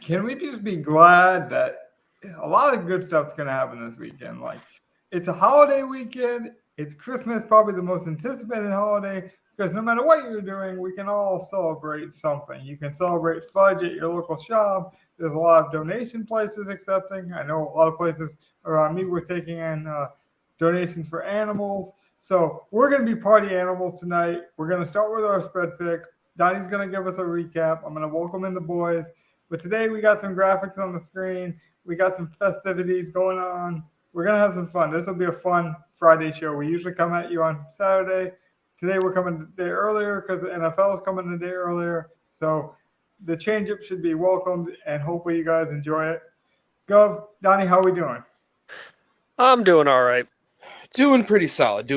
Can we just be glad that a lot of good stuff's going to happen this weekend? Like, it's a holiday weekend. It's Christmas, probably the most anticipated holiday, because no matter what you're doing, we can all celebrate something. You can celebrate fudge at your local shop. There's a lot of donation places accepting. I know a lot of places around me were taking in donations for animals. So we're going to be party animals tonight. We're going to start with our spread picks. Donnie's going to give us a recap. I'm going to welcome in the boys. But today we got some graphics on the screen. We got some festivities going on. We're going to have some fun. This will be a fun Friday show. We usually come at you on Saturday. Today we're coming a day earlier because the NFL is coming a day earlier. So the change-up should be welcomed, and hopefully you guys enjoy it. Gov, Donnie, how we doing? I'm doing all right. Doing pretty solid.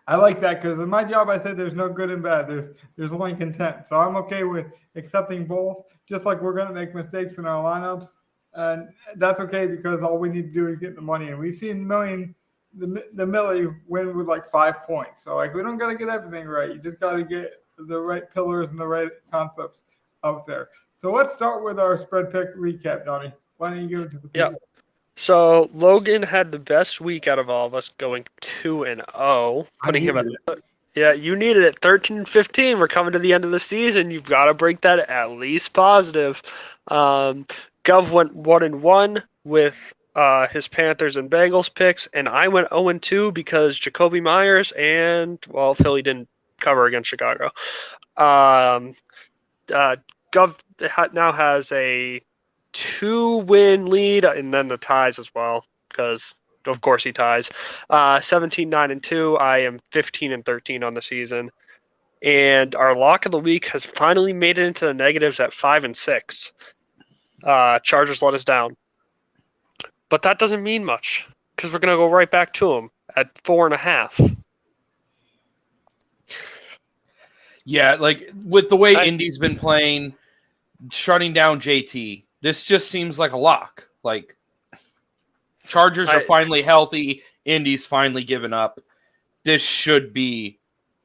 I like that because in my job, I said there's no good and bad. There's only content. So I'm okay with accepting both, just like we're going to make mistakes in our lineups. And that's okay because all we need to do is get the money. And we've seen the Millie win with like 5 points. So like we don't got to get everything right. You just got to get the right pillars and the right concepts out there. So let's start with our spread pick recap, Donnie. Why don't you give it to the people? Yeah. So Logan had the best week out of all of us, going 2-0, putting him at. Yeah, you needed it. 13-15. We're coming to the end of the season. You've got to break that at least positive. Gov went 1-1 with his Panthers and Bengals picks, and I went 0-2 because Jacoby Myers and Philly didn't cover against Chicago. Gov now has a 2-win lead, and then the ties as well, because of course he ties. 17-9-2. I am 15-13 on the season, and our lock of the week has finally made it into the negatives at 5-6. Chargers let us down, but that doesn't mean much because we're gonna go right back to them at 4.5. Yeah, like with the way Indy's been playing, shutting down JT, this just seems like a lock. Like Chargers are finally healthy, Indy's finally given up. This should be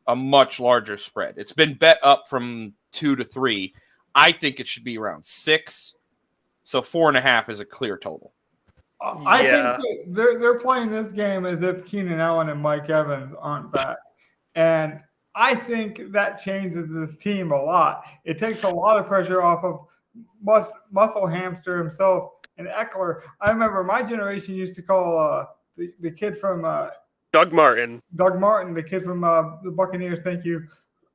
a much larger spread. It's been bet up from 2 to 3. I think it should be around 6. So 4.5 is a clear total. I think they're playing this game as if Keenan Allen and Mike Evans aren't back. And I think that changes this team a lot. It takes a lot of pressure off of Muscle Hamster himself and Eckler. I remember my generation used to call the kid from Doug Martin, the kid from the Buccaneers. Thank you.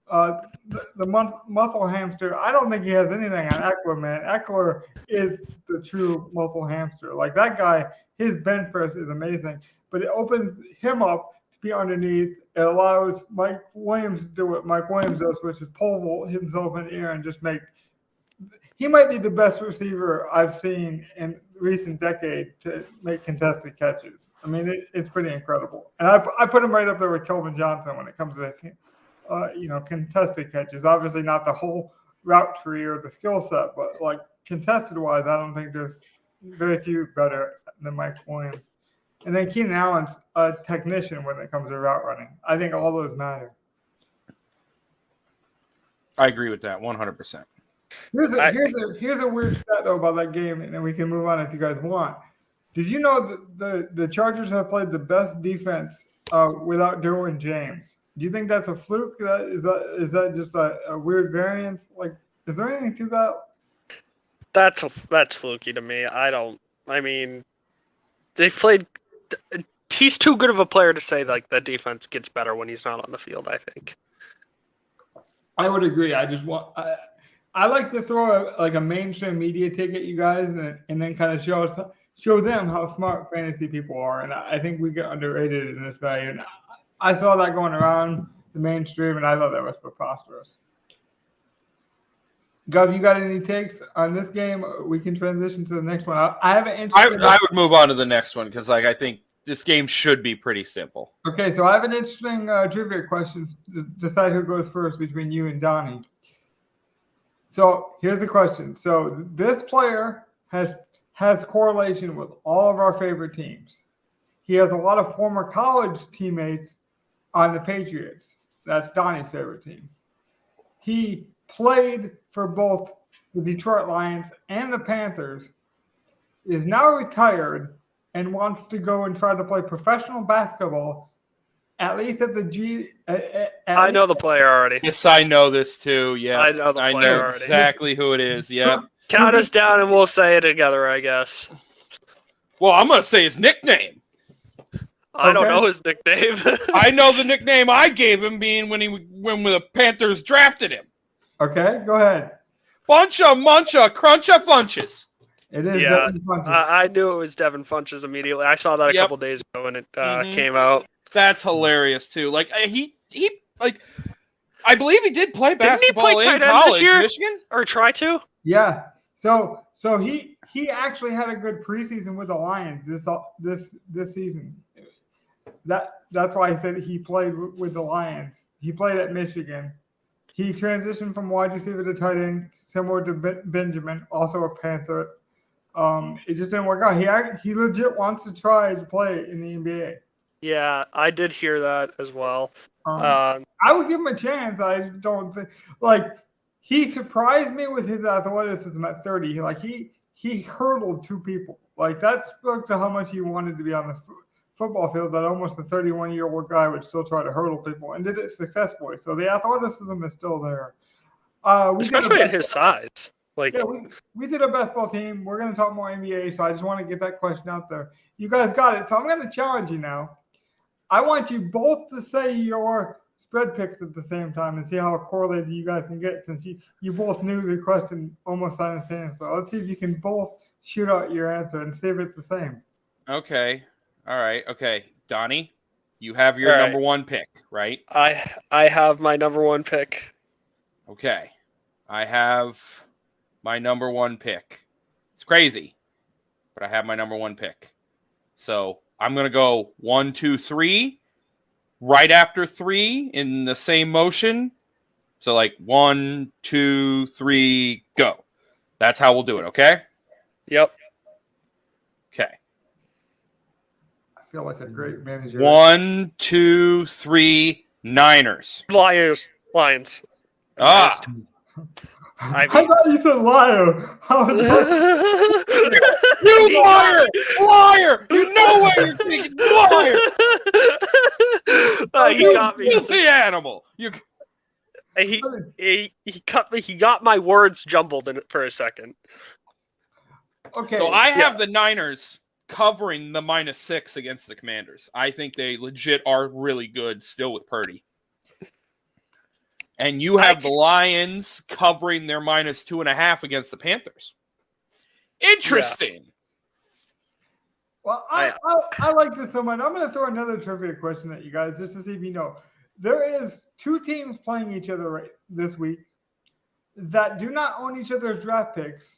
The muscle hamster. I don't think he has anything on Eckler, man. Eckler is the true muscle hamster. Like that guy, his bench press is amazing, but it opens him up to be underneath. It allows Mike Williams to do what Mike Williams does, which is pole himself in the air and just make. He might be the best receiver I've seen in recent decade to make contested catches. I mean, it's pretty incredible. And I put him right up there with Kelvin Johnson when it comes to contested catches. Obviously not the whole route tree or the skill set, but like contested wise, I don't think there's very few better than Mike Williams. And then Keenan Allen's a technician when it comes to route running. I think all those matter. I agree with that 100%. Here's a weird stat though about that game, and then we can move on if you guys want. Did you know that the Chargers have played the best defense without Derwin James? Do you think that's a fluke? Is that just a weird variance? Like, is there anything to that? That's fluky to me. I mean, they played. He's too good of a player to say like the defense gets better when he's not on the field. I think. I would agree. I like to throw a mainstream media take at you guys and then kind of show them how smart fantasy people are, and I think we get underrated in this value. And I saw that going around the mainstream, and I thought that was preposterous. Gov, you got any takes on this game? We can transition to the next one. I have an interesting. I would move on to the next one because, I think this game should be pretty simple. Okay, so I have an interesting trivia question to decide who goes first between you and Donnie. So here's the question. So this player has correlation with all of our favorite teams. He has a lot of former college teammates on the Patriots. That's Donnie's favorite team. He played for both the Detroit Lions and the Panthers, is now retired and wants to go and try to play professional basketball, at least at the G. I know the player already. Yes, I know this too. Yeah, I know the I player know already. exactly who it is. Yep. Count us down and we'll say it together, I guess. Well, I'm gonna say his nickname. I don't Okay. know his nickname. I know the nickname I gave him being when the Panthers drafted him. Okay, go ahead. Buncha muncha cruncha funches. It is Yeah, Devin Funches. I knew it was Devin Funches immediately. I saw that a Yep. couple days ago when it Mhm. came out. That's hilarious too. Like he like I believe he did play Didn't he basketball play in tight end this college, year? Michigan. Or try to? Yeah. So he actually had a good preseason with the Lions this season. That's why I said he played with the Lions. He played at Michigan. He transitioned from wide receiver to tight end, similar to Benjamin, also a Panther. It just didn't work out. He legit wants to try to play in the NBA. Yeah, I did hear that as well. I would give him a chance. I don't think he surprised me with his athleticism at 30. He hurdled two people. That spoke to how much he wanted to be on the football field. That almost a 31-year-old guy would still try to hurdle people and did it successfully. So the athleticism is still there. Especially at his size. Yeah, we did a basketball team. We're going to talk more NBA, so I just want to get that question out there. You guys got it. So I'm going to challenge you now. I want you both to say your spread picks at the same time and see how correlated you guys can get, since you both knew the question almost simultaneously. So let's see if you can both shoot out your answer and see if it's the same. Okay. All right. Okay. Donnie, you have your All right. number one pick, right? I have my number one pick. Okay. I have my number one pick. It's crazy, but I have my number one pick. So I'm going to go 1, 2, 3, right after 3 in the same motion. So 1, 2, 3, go. That's how we'll do it, okay? Yep. Okay. I feel like a great manager. 1, 2, 3, Niners. Lions. Ah. I thought you said liar. You liar! Liar! You know what you're thinking. Liar! He got me. Filthy animal. You. He cut me. He got my words jumbled in it for a second. Okay. So I have the Niners covering the -6 against the Commanders. I think they legit are really good still with Purdy. And you have the Lions covering their -2.5 against the Panthers. Interesting. Yeah. Well, I like this so much. I'm going to throw another trivia question at you guys just to see if you know. There is 2 teams playing each other this week that do not own each other's draft picks.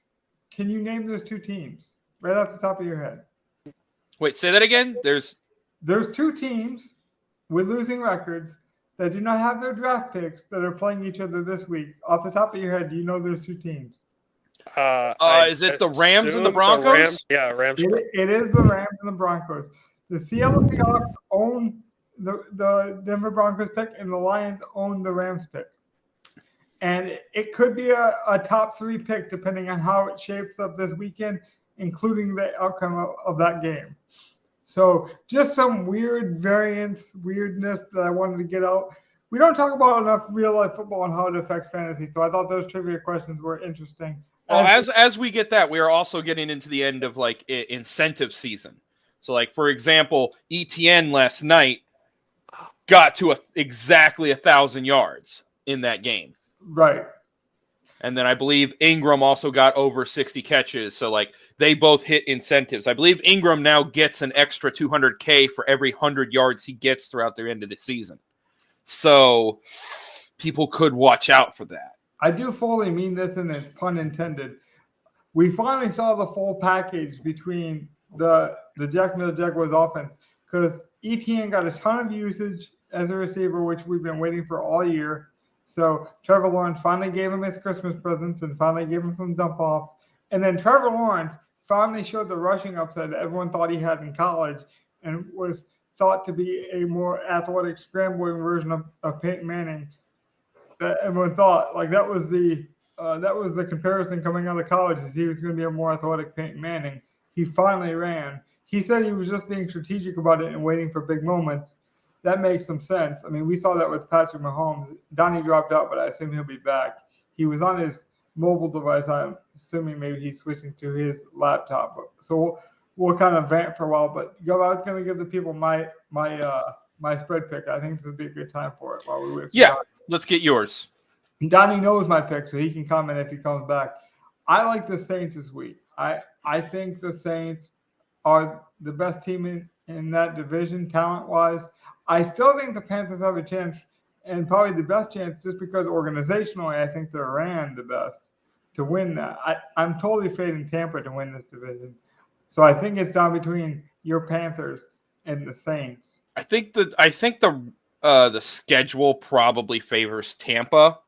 Can you name those 2 teams right off the top of your head? Wait, say that again? There's 2 teams with losing records that do not have their draft picks that are playing each other this week. Off the top of your head, do you know those 2 teams? Is it the Rams and the Broncos? Rams. It is the Rams and the Broncos. The Seattle Seahawks own the Denver Broncos pick, and the Lions own the Rams pick. And it could be a top 3 pick depending on how it shapes up this weekend, including the outcome of that game. So just some weirdness that I wanted to get out. We don't talk about enough real-life football and how it affects fantasy, so I thought those trivia questions were interesting. Well, as we get that, we are also getting into the end of incentive season. So for example, ETN last night got to exactly 1,000 yards in that game. Right. And then I believe Ingram also got over 60 catches. So they both hit incentives. I believe Ingram now gets an extra $200K for every 100 yards he gets throughout the end of the season. So people could watch out for that. I do fully mean this, and it's pun intended. We finally saw the full package between the Jacksonville Jaguars offense, because ETN got a ton of usage as a receiver, which we've been waiting for all year. So Trevor Lawrence finally gave him his Christmas presents and finally gave him some dump offs. And then Trevor Lawrence finally showed the rushing upside that everyone thought he had in college and was thought to be a more athletic, scrambling version of Peyton Manning that everyone thought. That was the that was the comparison coming out of college, is he was going to be a more athletic Peyton Manning. He finally ran. He said he was just being strategic about it and waiting for big moments. That makes some sense. I mean, we saw that with Patrick Mahomes. Donnie dropped out, but I assume he'll be back. He was on his mobile device. I'm assuming maybe he's switching to his laptop. So we'll kind of vent for a while. But I was going to give the people my spread pick. I think this would be a good time for it while we wait. Yeah, let's get yours. Donnie knows my pick, so he can comment if he comes back. I like the Saints this week. I think the Saints are the best team in that division, talent-wise. I still think the Panthers have a chance, and probably the best chance, just because organizationally, I think they're ran the best to win that. I'm totally fading Tampa to win this division. So I think it's down between your Panthers and the Saints. I think the schedule probably favors Tampa,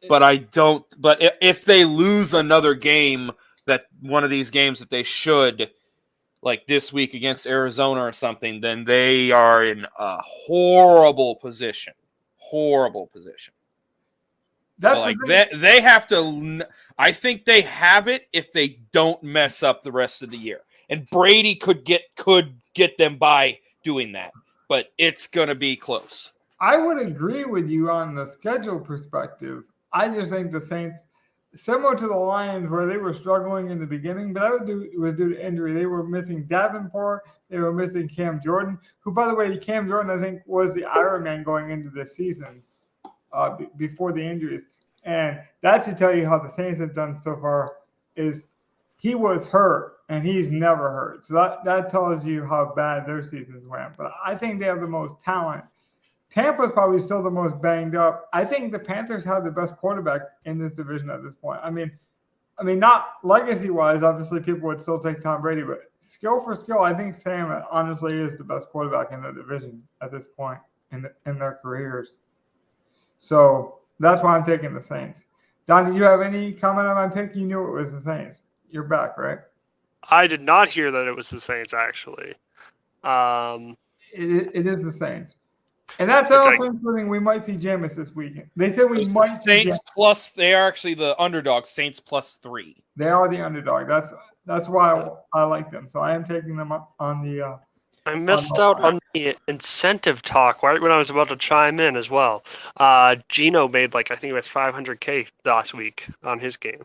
but I don't. But if they lose another game, that one of these games that they should, like this week against Arizona or something, then they are in a horrible position. Horrible position. That's so like they have to. I think they have it if they don't mess up the rest of the year. And Brady could get them by doing that, but it's gonna be close. I would agree with you on the schedule perspective. I just think the Saints, similar to the Lions, where they were struggling in the beginning, but it was due to injury. They were missing Davenport. They were missing Cam Jordan, who, by the way, Cam Jordan, I think, was the Iron Man going into this season before the injuries. And that should tell you how the Saints have done so far is he was hurt, and he's never hurt. So that tells you how bad their seasons went. But I think they have the most talent. Tampa's probably still the most banged up. I think the Panthers have the best quarterback in this division at this point. I mean, not legacy-wise, obviously people would still take Tom Brady, but skill for skill, I think Sam honestly is the best quarterback in the division at this point in their careers. So that's why I'm taking the Saints. Don, do you have any comment on my pick? You knew it was the Saints. You're back, right? I did not hear that it was the Saints, actually. It is the Saints. And that's also including we might see Jameis this weekend. They said we might see Saints plus. They are actually the underdog. Saints +3. They are the underdog. That's why I like them. So I am taking them on the. I missed out on the incentive talk right when I was about to chime in as well. Gino made I think it was $500K last week on his game.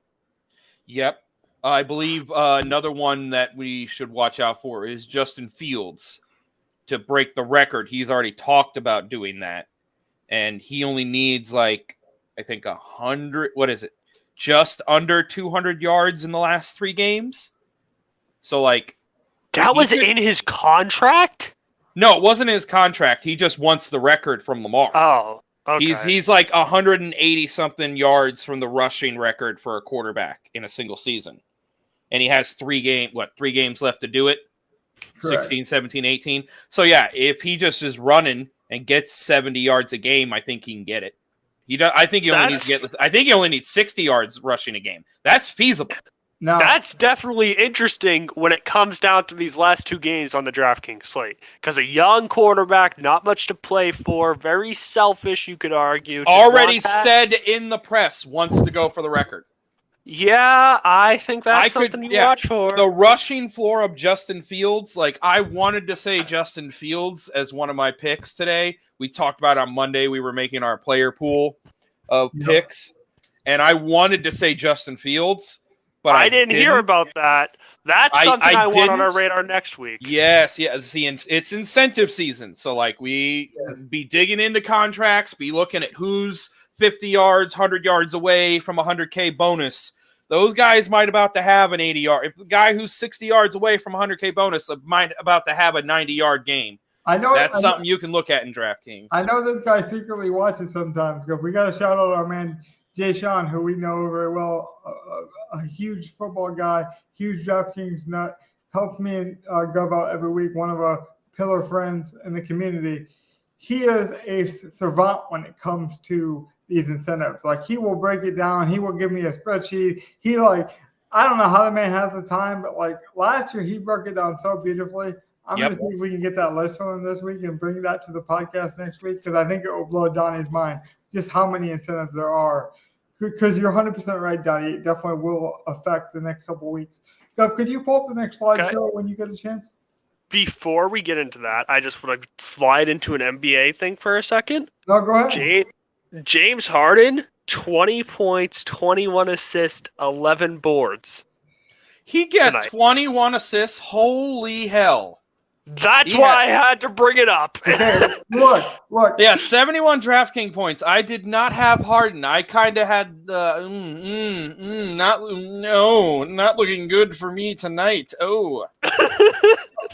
Yep. I believe another one that we should watch out for is Justin Fields. To break the record, he's already talked about doing that, and he only needs I think 100. What is it? Just under 200 yards in the last 3 games. So that was in his contract. No, it wasn't his contract. He just wants the record from Lamar. Oh, okay. He's 180 something yards from the rushing record for a quarterback in a single season, and he has 3 games left to do it. Correct. 16, 17, 18. So, yeah, if he just is running and gets 70 yards a game, I think he can get it. I think he only needs 60 yards rushing a game. That's feasible. No. That's definitely interesting when it comes down to these last 2 games on the DraftKings slate. Because a young quarterback, not much to play for, very selfish, you could argue. Already said in the press, wants to go for the record. Yeah, I think that's something you watch for. The rushing floor of Justin Fields, I wanted to say Justin Fields as one of my picks today. We talked about it on Monday. We were making our player pool of picks, and I wanted to say Justin Fields, but I didn't hear about that. That's something I want on our radar next week. Yes, yeah. See, it's incentive season, so be digging into contracts, be looking at who's 50 yards, 100 yards away from a 100K bonus. Those guys might about to have an 80-yard. If the guy who's 60 yards away from a 100K bonus might about to have a 90-yard game. I know that's something you can look at in DraftKings. I know this guy secretly watches sometimes. Because we got to shout out our man Jay Sean, who we know very well, a huge football guy, huge DraftKings nut, helps me and Gov out every week. One of our pillar friends in the community. He is a savant when it comes to these incentives. He will break it down. He will give me a spreadsheet. He I don't know how the man has the time, but last year he broke it down so beautifully. I'm going to see if we can get that list from him this week and bring that to the podcast next week, because I think it will blow Donnie's mind just how many incentives there are because you're 100% right, Donnie. It definitely will affect the next couple of weeks. Gov, could you pull up the next slideshow when you get a chance? Before we get into that, I just want to slide into an NBA thing for a second. No, go ahead. James Harden, 20 points, 21 assists, 11 boards. He got 21 assists. Holy hell. That's why I had to bring it up. Okay, look. Yeah, 71 DraftKings points. I did not have Harden. I kind of had the not looking good for me tonight. Oh.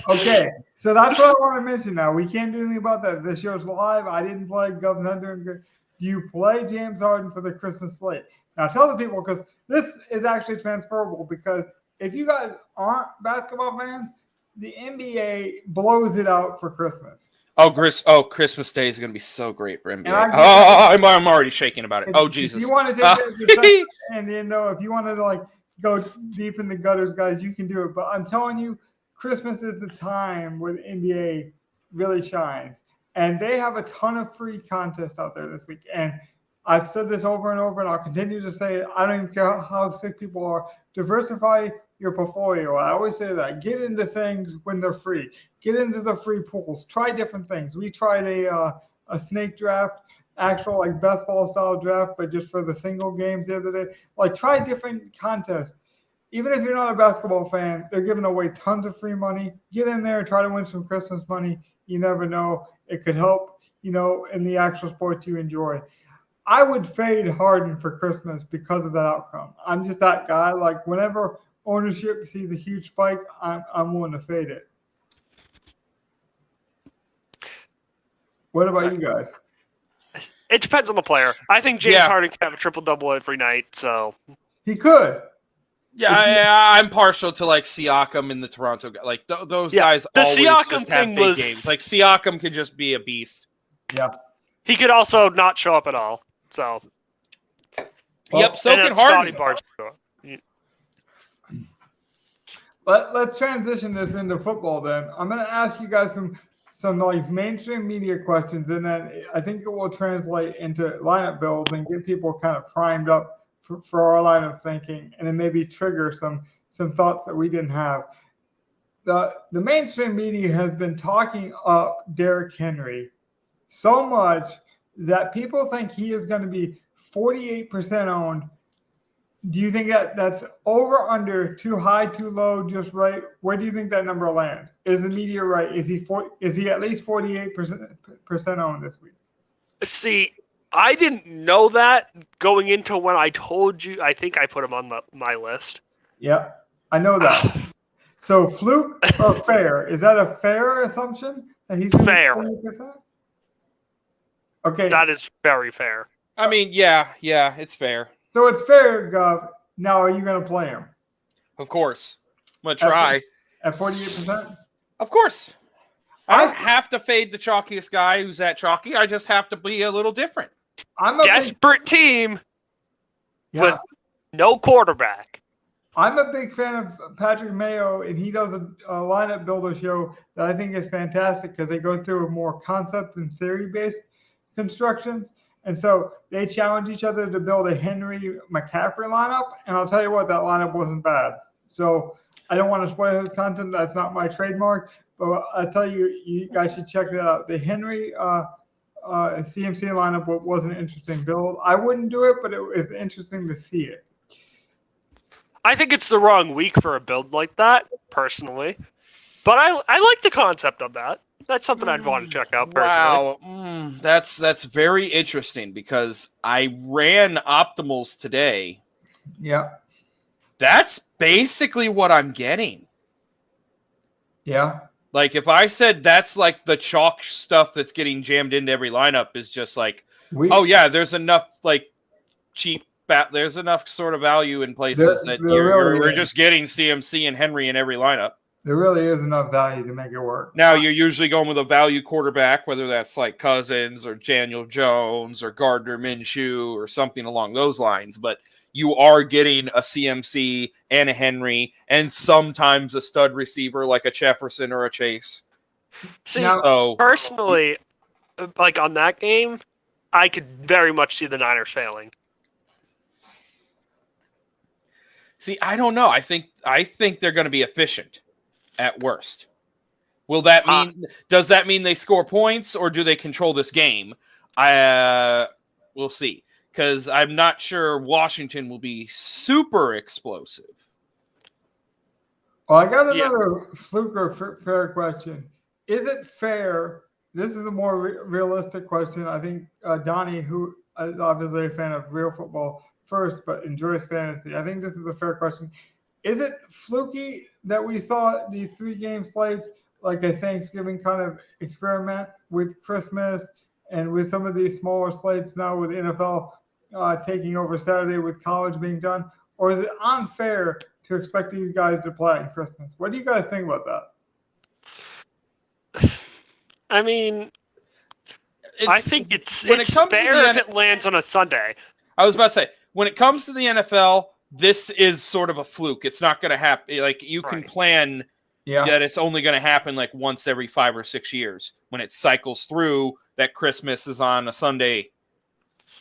Okay, so that's what I want to mention now. We can't do anything about that. This show's live. I didn't play Governor. Do you play James Harden for the Christmas slate? Now tell the people, because this is actually transferable, because if you guys aren't basketball fans, the NBA blows it out for Christmas. Christmas Day is going to be so great for NBA. I'm already shaking about it. Jesus. If you want to take that, and if you want to go deep in the gutters, guys, you can do it. But I'm telling you, Christmas is the time where the NBA really shines. And they have a ton of free contests out there this week. And I've said this over and over, and I'll continue to say it. I don't even care how sick people are. Diversify your portfolio. I always say that. Get into things when they're free. Get into the free pools. Try different things. We tried a snake draft, actual best ball style draft, but just for the single games the other day. Try different contests. Even if you're not a basketball fan, they're giving away tons of free money. Get in there and try to win some Christmas money. You never know. It could help, in the actual sports you enjoy. I would fade Harden for Christmas because of that outcome. I'm just that guy. Whenever ownership sees a huge spike, I'm willing to fade it. What about you guys? It depends on the player. I think James Harden can have a triple-double every night, so. He could. Yeah, I'm partial to Siakam and the Toronto guys. Those guys always just have big games. Siakam could just be a beast. Yeah. He could also not show up at all. So. So can Harden. Let's transition this into football then. I'm going to ask you guys some mainstream media questions, and then I think it will translate into lineup builds and get people kind of primed up for our line of thinking, and then maybe trigger some thoughts that we didn't have. The mainstream media has been talking up Derrick Henry so much that people think he is going to be 48% owned. Do you think that's over, under, too high, too low, just right? Where do you think that number will land? Is the media right? Is he at least 48% owned this week? See, I didn't know that going into when I told you. I think I put him on my list. Yeah, I know that. So fluke or fair? Is that a fair assumption that he's fair? 40%? Okay, that is very fair. I mean, yeah, it's fair. So it's fair, Gov. Now, are you going to play him? Of course. I'm going to try. At 48%? Of course. I don't have to fade the chalkiest guy who's at chalky. I just have to be a little different. I'm a desperate team with no quarterback. I'm a big fan of Patrick Mayo, and he does a lineup builder show that I think is fantastic because they go through a more concept and theory-based constructions. And so they challenge each other to build a Henry McCaffrey lineup. And I'll tell you what, that lineup wasn't bad. So I don't want to spoil his content. That's not my trademark. But I'll tell you, you guys should check that out. The Henry CMC lineup was an interesting build. I wouldn't do it, but it was interesting to see it. I think it's the wrong week for a build like that, personally. But I like the concept of that. That's something I'd want to check out personally. Wow, that's very interesting because I ran optimals today. Yeah. That's basically what I'm getting. Yeah. If I said that's the chalk stuff that's getting jammed into every lineup is just there's enough cheap, there's enough sort of value in places that we're just getting CMC and Henry in every lineup. There really is enough value to make it work. Now you're usually going with a value quarterback, whether that's Cousins or Daniel Jones or Gardner Minshew or something along those lines. But you are getting a CMC and a Henry and sometimes a stud receiver like a Jefferson or a Chase. See, personally, on that game, I could very much see the Niners failing. See, I don't know. I think they're going to be efficient at worst. Will that mean? Does that mean they score points, or do they control this game? We'll see. Because I'm not sure Washington will be super explosive. Well, I got another fluke or fair question. Is it fair? This is a more realistic question. I think Donnie, who is obviously a fan of real football first, but enjoys fantasy, I think this is a fair question. Is it fluky that we saw these 3-game slates like a Thanksgiving kind of experiment with Christmas and with some of these smaller slates now with NFL taking over Saturday with college being done? Or is it unfair to expect these guys to play on Christmas? What do you guys think about that? I mean, I think it's fair if it lands on a Sunday. I was about to say, when it comes to the NFL, this is sort of a fluke. It's not going to happen. Like, you can plan that it's only going to happen like once every 5 or 6 years when it cycles through that Christmas is on a Sunday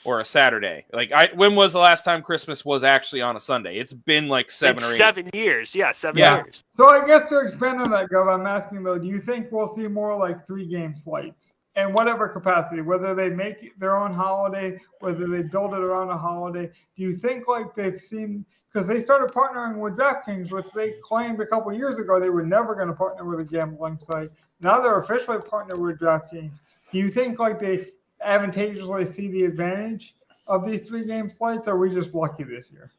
or a Saturday. Like, when was the last time Christmas was actually on a Sunday? It's been like 7 or 8. 7 years. Yeah, 7 years. So I guess to expand on that, Gov, I'm asking though, do you think we'll see more like 3-game slates? In whatever capacity, whether they make their own holiday, whether they build it around a holiday, do you think like they've seen, because they started partnering with DraftKings, which they claimed a couple of years ago they were never going to partner with a gambling site. Now they're officially partnered with DraftKings. Do you think like they advantageously see the advantage of these 3-game slates, or are we just lucky this year?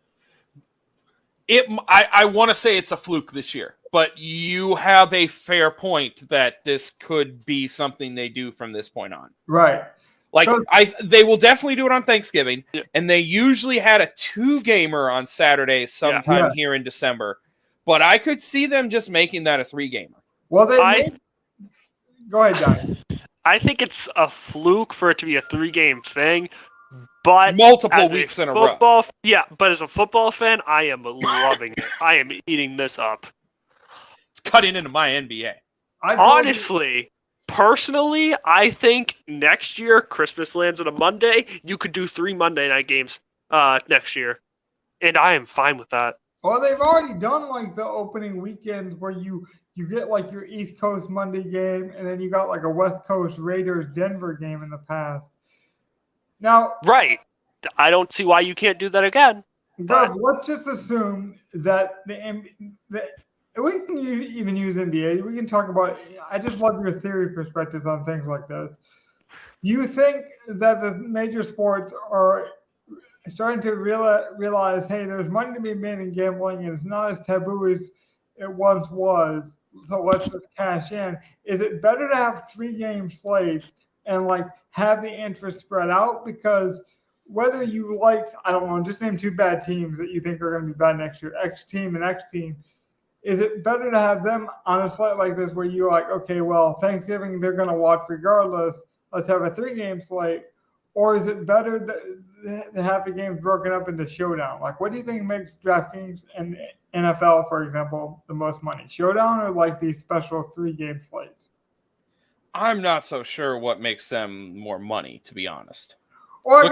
I want to say it's a fluke this year, but you have a fair point that this could be something they do from this point on. Right. Like, they will definitely do it on Thanksgiving, and they usually had a 2-gamer on Saturday sometime here in December. But I could see them just making that a 3-gamer. Well, go ahead, Don. I think it's a fluke for it to be a 3-game thing. But multiple weeks in a row. Yeah, but as a football fan, I am loving it. I am eating this up. It's cutting into my NBA. Honestly, personally, I think next year, Christmas lands on a Monday. You could do 3 Monday night games next year. And I am fine with that. Well, they've already done like the opening weekends where you get like your East Coast Monday game, and then you got like a West Coast Raiders Denver game in the past. Now, right. I don't see why you can't do that again. But let's just assume that we can even use NBA. We can talk about it. I just love your theory perspectives on things like this. You think that the major sports are starting to realize, hey, there's money to be made in gambling, and it's not as taboo as it once was. So let's just cash in. Is it better to have 3-game slates and like have the interest spread out? Because whether you like, I don't know, just name 2 bad teams that you think are going to be bad next year, X team and X team. Is it better to have them on a slate like this where you're like, okay, well, Thanksgiving they're going to watch regardless. Let's have a 3-game slate. Or is it better to have the games broken up into showdown? Like, what do you think makes DraftKings and NFL, for example, the most money? Showdown or like these special 3-game slates? I'm not so sure what makes them more money, to be honest. Or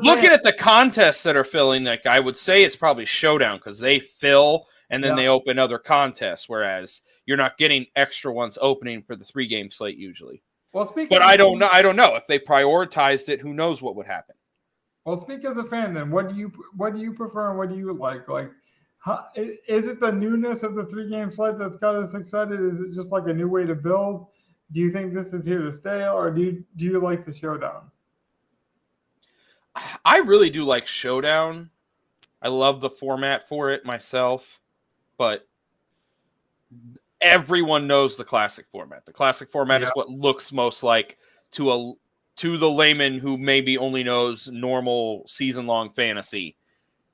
looking at the contests that are filling, like, I would say it's probably Showdown because they fill and then they open other contests, whereas you're not getting extra ones opening for the 3-game slate usually. Well, I don't know if they prioritized it. Who knows what would happen? Well, speak as a fan then. What do you prefer and what do you like? Like, is it the newness of the 3-game slate that's got us excited? Is it just like a new way to build? Do you think this is here to stay, or do you like the Showdown? I really do like Showdown. I love the format for it myself, but everyone knows the classic format. The classic format is what looks most like to the layman who maybe only knows normal season-long fantasy.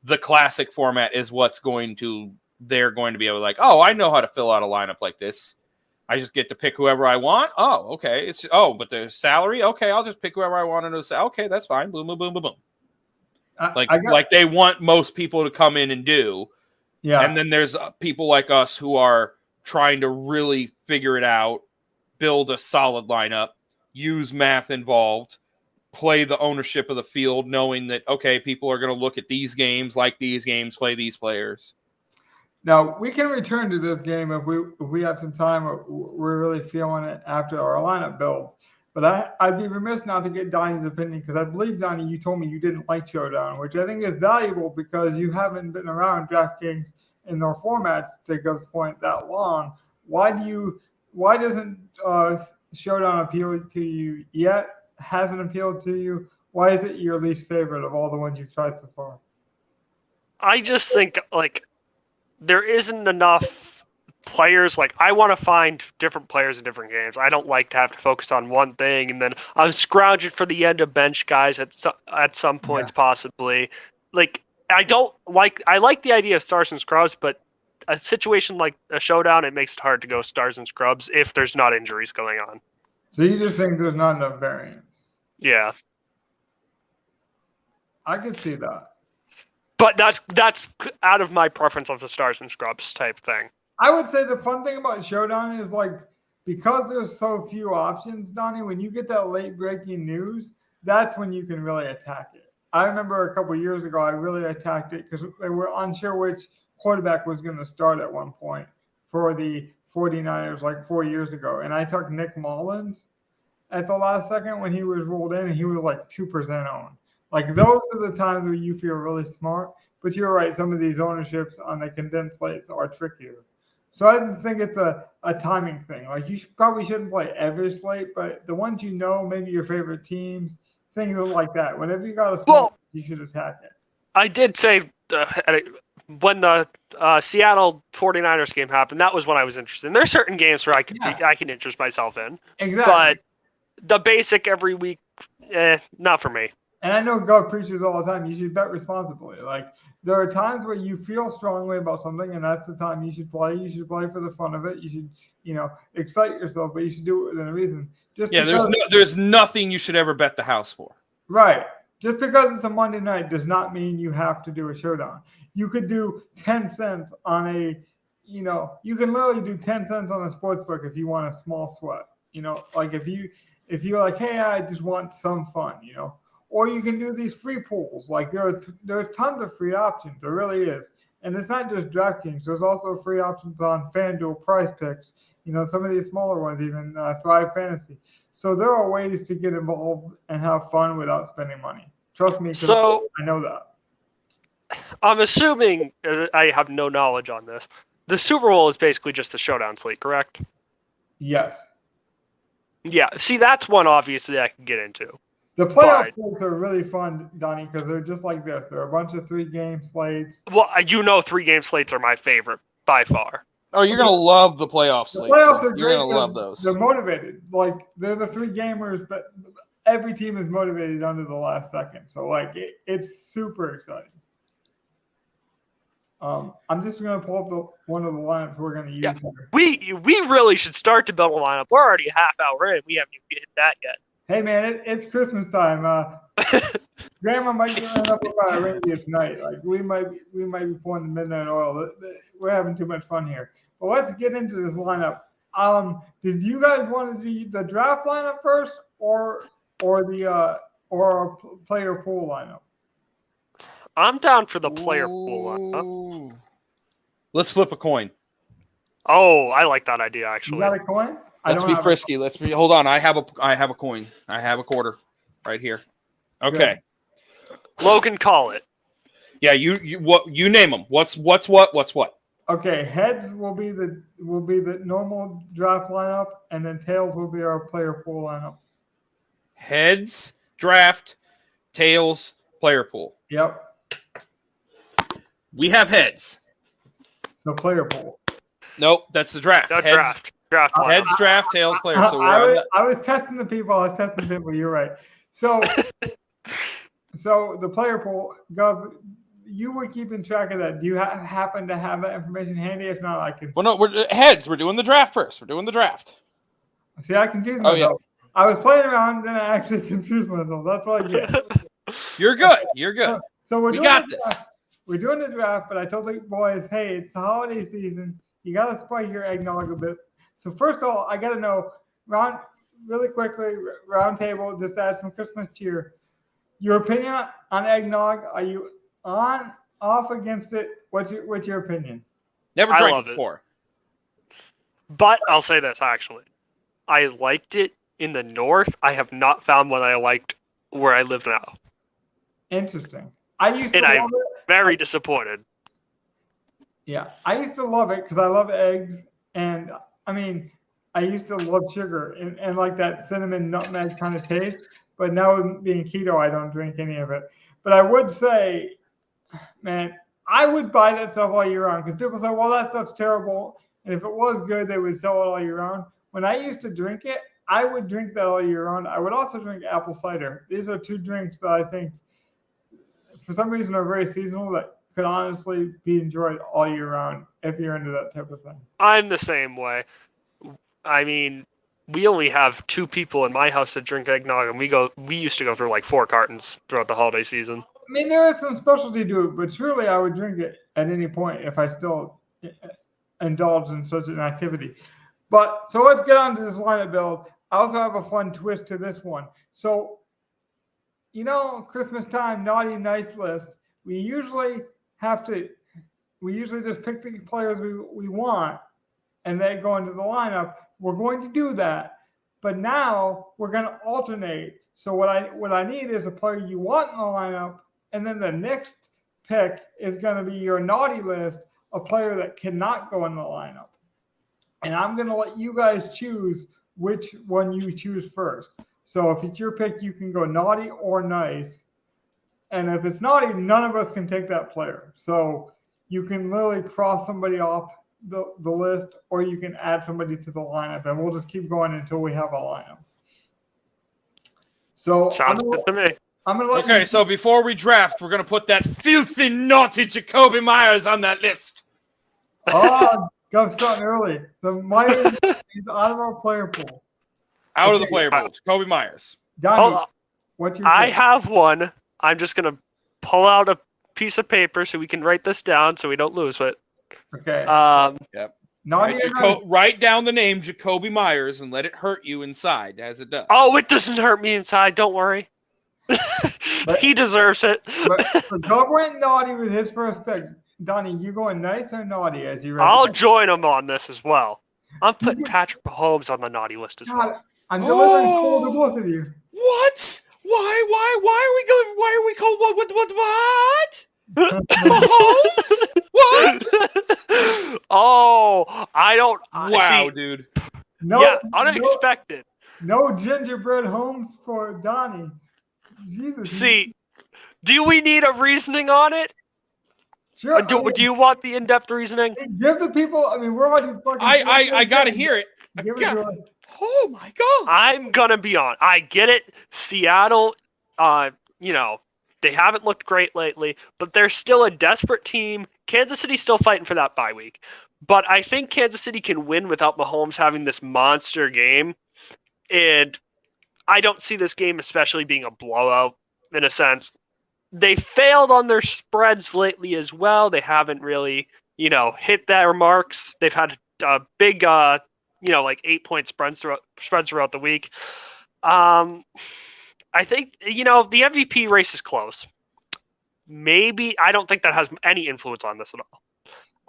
The classic format is they're going to be able to like, oh, I know how to fill out a lineup like this. I just get to pick whoever I want. Oh, okay. But the salary? Okay, I'll just pick whoever I want to know. Okay, that's fine. Boom, boom, boom, boom, boom. Like they want most people to come in and do. Yeah. And then there's people like us who are trying to really figure it out, build a solid lineup, use math involved, play the ownership of the field, knowing that, okay, people are going to look at these games, like these games, play these players. Now we can return to this game if we have some time or we're really feeling it after our lineup builds. But I'd be remiss not to get Donnie's opinion because I believe, Donnie, you told me you didn't like Showdown, which I think is valuable because you haven't been around DraftKings in their formats, to Gov's point, that long. Why doesn't Showdown appeal to you yet? Hasn't appealed to you? Why is it your least favorite of all the ones you've tried so far? I just think there isn't enough players. Like, I want to find different players in different games. I don't like to have to focus on one thing, and then I'm scrounging for the end of bench guys at some points possibly. Like, I like the idea of stars and scrubs, but a situation like a Showdown, it makes it hard to go stars and scrubs if there's not injuries going on. So you just think there's not enough variance? Yeah. I could see that. But that's out of my preference of the stars and scrubs type thing. I would say the fun thing about Showdown is because there's so few options, Donnie, when you get that late breaking news, that's when you can really attack it. I remember a couple of years ago, I really attacked it because we were unsure which quarterback was going to start at one point for the 49ers 4 years ago. And I took Nick Mullins at the last second when he was rolled in and he was 2% owned. Those are the times where you feel really smart, but you're right. Some of these ownerships on the condensed slates are trickier. So I think it's a timing thing. You probably shouldn't play every slate, but the ones maybe your favorite teams, things like that. Whenever you got a small, you should attack it. I did say when the Seattle 49ers game happened, that was when I was interested. And there's certain games where I can interest myself in. Exactly. But the basic every week, not for me. And I know Gov preaches all the time, you should bet responsibly. There are times where you feel strongly about something, and that's the time you should play. You should play for the fun of it. You should, excite yourself, but you should do it within a reason. There's nothing you should ever bet the house for. Right. Just because it's a Monday night does not mean you have to do a Showdown. You could do 10 cents on you can literally do 10 cents on a sports book if you want a small sweat. If you're like, hey, I just want some fun, Or you can do these free pools. There are tons of free options. There really is. And it's not just DraftKings. There's also free options on FanDuel, Prize Picks. Some of these smaller ones, even Thrive Fantasy. So there are ways to get involved and have fun without spending money. Trust me, I know that. I'm assuming, I have no knowledge on this, the Super Bowl is basically just a Showdown slate, correct? Yes. Yeah. See, that's one obviously I can get into. The playoff slates are really fun, Donnie, because they're just like this. They're a bunch of 3-game slates. Well, 3-game slates are my favorite by far. Oh, you're going to love the playoff slates. Playoffs are great. You're going to love those. They're motivated. They're the 3-gamers, but every team is motivated under the last second. So, it's super exciting. I'm just going to pull up one of the lineups we're going to use here. We really should start to build a lineup. We're already a half hour in. We haven't even hit that yet. Hey man, it's Christmas time. Grandma might be running up about a reindeer tonight. We might be pouring the midnight oil. We're having too much fun here. But let's get into this lineup. Did you guys want to do the draft lineup first, or the player pool lineup? I'm down for the player pool lineup. Let's flip a coin. Oh, I like that idea actually. You got a coin? Let's be frisky. Hold on. I have a coin. I have a quarter right here. Okay. Good. Logan, call it. Yeah, you name them. What's what? Okay, heads will be the normal draft lineup, and then tails will be our player pool lineup. Heads, draft, tails, player pool. Yep. We have heads. So player pool. Nope, that's the draft. No, heads, draft lineup. Heads, draft, tails, player. So I was testing the people. You're right. So the player pool, Gov, you were keeping track of that. Do you happen to have that information handy? If not, I can. Well, no, we're heads. We're doing the draft first. We're doing the draft. See, I confused myself. Oh, yeah. I was playing around, then I actually confused myself. That's what I get. You're good. You're good. So we got this. We're doing the draft, but I told the boys, hey, it's the holiday season. You got to spike your eggnog a bit. So first of all, I got to know, really quickly, round table, just add some Christmas cheer. Your opinion on eggnog? Are you on, off, against it? What's your opinion? Never I drank love it before. But I'll say this, actually. I liked it in the north. I have not found one I liked where I live now. Interesting. I used to And love I'm it. very disappointed. Yeah, I used to love it because I love eggs, and I mean, I used to love sugar and like that cinnamon nutmeg kind of taste. But now being keto, I don't drink any of it. But I would say, man, I would buy that stuff all year round because people say, well, that stuff's terrible. And if it was good, they would sell it all year round. When I used to drink it, I would drink that all year round. I would also drink apple cider. These are two drinks that I think, for some reason, are very seasonal that could honestly be enjoyed all year round if you're into that type of thing. I'm the same way. I mean, we only have 2 people in my house that drink eggnog, and we used to go through like 4 cartons throughout the holiday season. I mean, there is some specialty to it, but truly, I would drink it at any point if I still indulge in such an activity. But so let's get on to this lineup build. I also have a fun twist to this one. So, Christmas time, naughty, nice list. We usually just pick the players we want and they go into the lineup. We're going to do that. But now we're going to alternate. So what I need is a player you want in the lineup, and then the next pick is going to be your naughty list, a player that cannot go in the lineup. And I'm going to let you guys choose which one you choose first. So if it's your pick, you can go naughty or nice. And if it's naughty, none of us can take that player. So you can literally cross somebody off the list, or you can add somebody to the lineup, and we'll just keep going until we have a lineup. So Sounds good to me. I'm gonna let Okay, so before we draft, we're gonna put that filthy, naughty Jacoby Myers on that list. Oh, got starting early. The Myers is out of our player pool. Out of the player pool, Jacoby Myers. Johnny, what's your I pick? have one. I'm just going to pull out a piece of paper so we can write this down so we don't lose it. Okay. Yep. Naughty or nice? Write down the name Jacoby Myers and let it hurt you inside, as it does. Oh, it doesn't hurt me inside. Don't worry. He deserves it. But Doug went naughty with his first pick. Donnie, you going nice or naughty as you read? I'll join him on this as well. I'm putting Patrick Mahomes on the naughty list as well. I'm delivering cold to both of you. What? Why are we called what? Mahomes? What? Oh, I don't. Wow, see, dude. No, yeah, unexpected. No gingerbread homes for Donnie. Jesus. See, do we need a reasoning on it? Sure. Do you want the in-depth reasoning? Give the people. I mean, we're already fucking. I gotta hear it. Oh my god. I'm gonna be on. I get it. Seattle, they haven't looked great lately, but they're still a desperate team. Kansas City's still fighting for that bye week. But I think Kansas City can win without Mahomes having this monster game. And I don't see this game especially being a blowout in a sense. They failed on their spreads lately as well. They haven't really, hit their marks. They've had big, 8-point spreads throughout the week. I think, the MVP race is close. Maybe, I don't think that has any influence on this at all.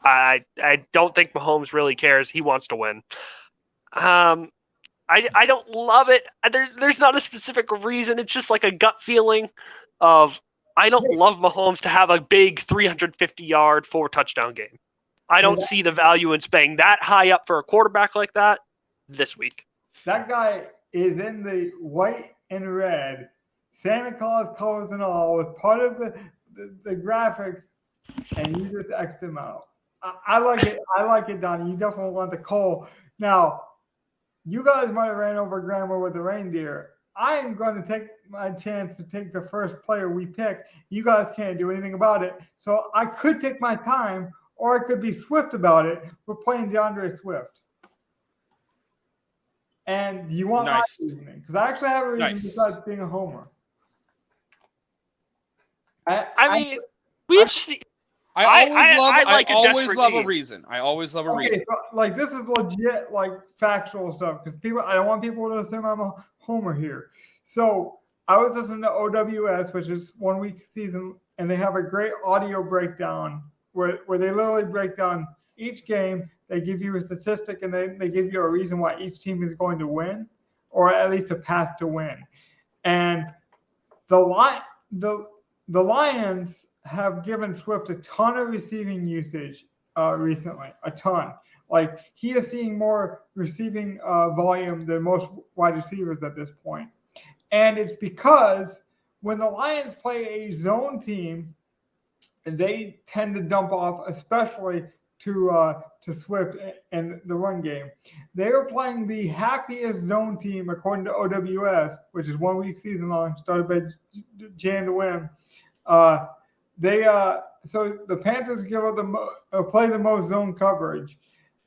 I don't think Mahomes really cares. He wants to win. I don't love it. There's not a specific reason. It's just like a gut feeling of I don't love Mahomes to have a big 350-yard, 4-touchdown game. I don't see the value in spending that high up for a quarterback like that this week. That guy is in the white and red, Santa Claus colors and all, was part of the graphics, and you just X'd him out. I like it. I like it, Donnie. You definitely want the coal. Now, you guys might have ran over Grandma with the reindeer. I am going to take my chance to take the first player we pick. You guys can't do anything about it. So I could take my time, or I could be swift about it. We're playing DeAndre Swift. And you want my reasoning? Because I actually have a reason besides being a homer. We've seen. I always love a reason. I always love a reason. So, this is legit, factual stuff. Because I don't want people to assume I'm a homer here. So I was listening to OWS, which is 1 week season, and they have a great audio breakdown where they literally break down each game they give you a statistic and they give you a reason why each team is going to win, or at least a path to win. And the Lions have given Swift a ton of receiving usage recently, a ton. Like, he is seeing more receiving volume than most wide receivers at this point. And it's because when the Lions play a zone team, they tend to dump off, especially to Swift and the run game. They are playing the happiest zone team according to OWS, which is 1 week season long, started by Jan to win. So the Panthers give up play the most zone coverage.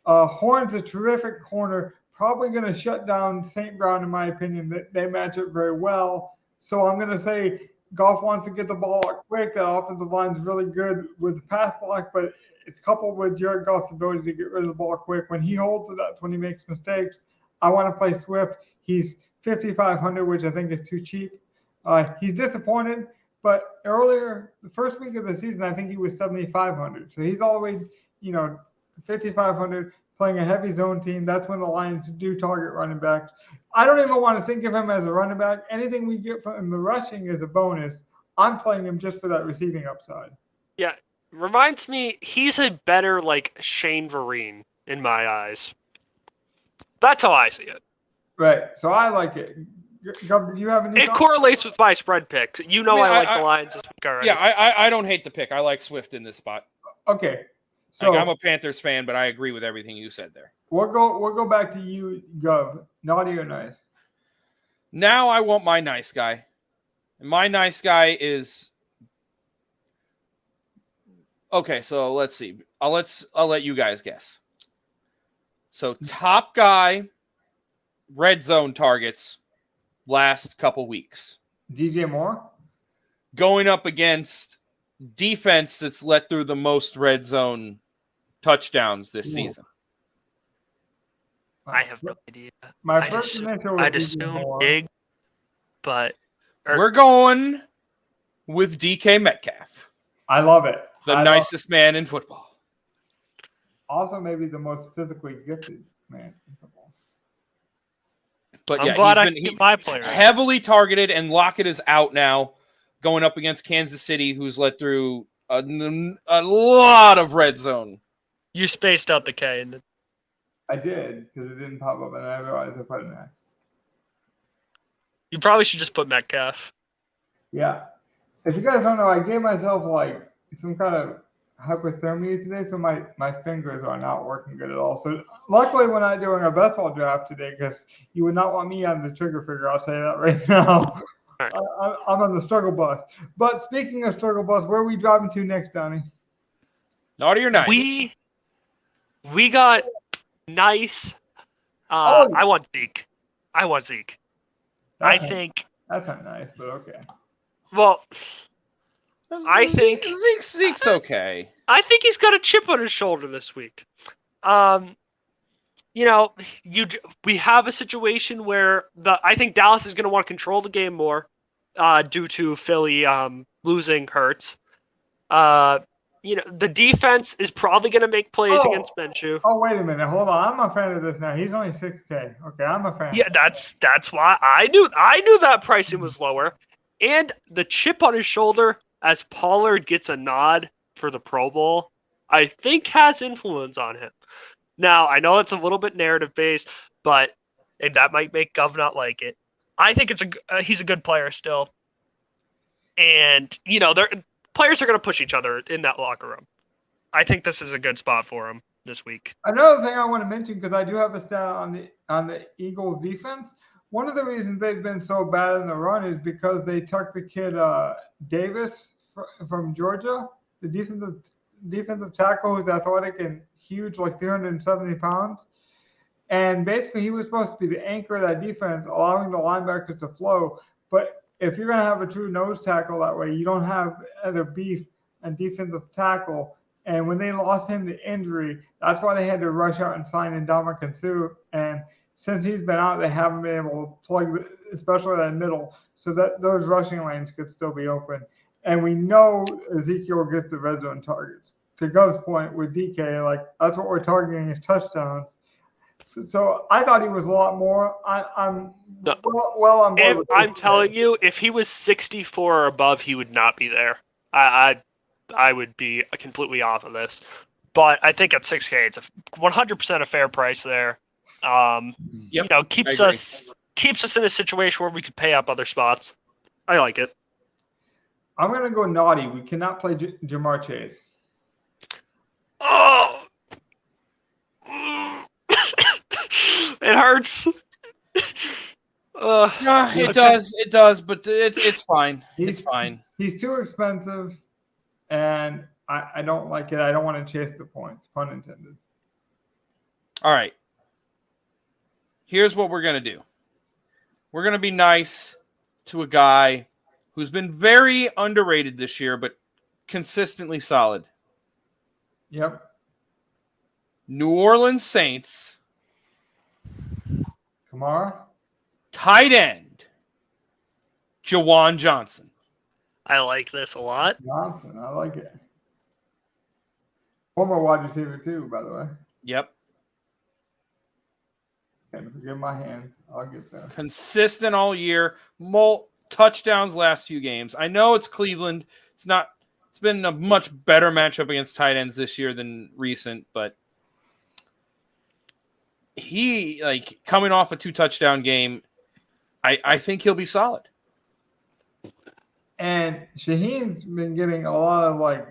Horn's a terrific corner, probably going to shut down St. Brown, in my opinion. They match up very well. So I'm going to say Goff wants to get the ball out quick. That offensive line is really good with the pass block, but it's coupled with Jared Goff's ability to get rid of the ball quick. When he holds it, that's when he makes mistakes. I want to play Swift. He's 5,500, which I think is too cheap. He's disappointed, but earlier, the first week of the season, I think he was 7,500. So he's all the way, 5,500, playing a heavy zone team. That's when the Lions do target running backs. I don't even want to think of him as a running back. Anything we get from the rushing is a bonus. I'm playing him just for that receiving upside. Yeah, reminds me, he's a better, Shane Vereen in my eyes. That's how I see it. Right. So I like it. Gov, do you have any? It correlates with my spread pick. I like the Lions this week already. Yeah, I don't hate the pick. I like Swift in this spot. Okay. So I'm a Panthers fan, but I agree with everything you said there. We'll go back to you, Gov. Naughty or nice? Now I want my nice guy. And my nice guy is okay. So let's see. I'll let you guys guess. So top guy, red zone targets last couple weeks. DJ Moore going up against defense that's let through the most red zone touchdowns this season. I have no idea. My first initial was I'd assume big, but we're going with DK Metcalf. I love it. The nicest man in football. Also, maybe the most physically gifted man in football. But I'm glad he's my player. Heavily targeted, and Lockett is out now, going up against Kansas City, who's let through a lot of red zone. You spaced out the K. I did, because it didn't pop up, and I realized I put it next. You probably should just put Metcalf. Yeah. If you guys don't know, I gave myself some kind of hypothermia today, so my fingers are not working good at all. So luckily we're not doing a best ball draft today, because you would not want me on the trigger finger. I'll tell you that right now. Right. I'm on the struggle bus. But speaking of struggle bus, where are we driving to next, Donnie? Naughty or nice? We got nice. I want Zeke. I think that's not nice, but okay. Well, I think Zeke's okay. I think he's got a chip on his shoulder this week. We have a situation where I think Dallas is going to want to control the game more due to Philly losing Hurts. The defense is probably going to make plays against Minshew. Oh, wait a minute. Hold on. I'm a fan of this now. He's only 6K. Okay, I'm a fan. Yeah, that's why I knew that pricing was lower. And the chip on his shoulder as Pollard gets a nod for the Pro Bowl, I think has influence on him. Now, I know it's a little bit narrative-based, but that might make Gov not like it. I think he's a good player still. And, players are going to push each other in that locker room. I think this is a good spot for him this week. Another thing I want to mention, because I do have a stat on the Eagles defense. One of the reasons they've been so bad in the run is because they took the kid Davis from Georgia, the defensive tackle who's athletic and huge, like 370 pounds. And basically he was supposed to be the anchor of that defense, allowing the linebackers to flow. But if you're going to have a true nose tackle that way, you don't have other beef and defensive tackle. And when they lost him to injury, that's why they had to rush out and sign in Ndamukong Suh. And since he's been out, they haven't been able to plug, especially that middle, so that those rushing lanes could still be open. And we know Ezekiel gets the red zone targets. to Gov's point with DK, like that's what we're targeting is touchdowns. So I thought he was a lot more. I'm No. well on board. I'm telling you, if he was 64 or above, he would not be there. I would be completely off of this. But I think at 6K, it's a 100% a fair price there. You know, keeps us in a situation where we could pay up other spots. I like it. I'm gonna go naughty. We cannot play Jamar Chase. Oh, it hurts. No, it does, but it's fine. It's fine. He's too expensive, and I don't like it. I don't want to chase the points, pun intended. All right. Here's what we're going to do. We're going to be nice to a guy who's been very underrated this year, but consistently solid. Yep. New Orleans Saints. Kamara. Tight end. Jawan Johnson. I like this a lot. Johnson, I like it. Former wide receiver too, by the way. Yep. And forgive my hands, I'll get there. Consistent all year. Touchdowns last few games. I know it's Cleveland. It's been a much better matchup against tight ends this year than recent, but he coming off a 2-touchdown game. I think he'll be solid. And Shaheen's been getting a lot of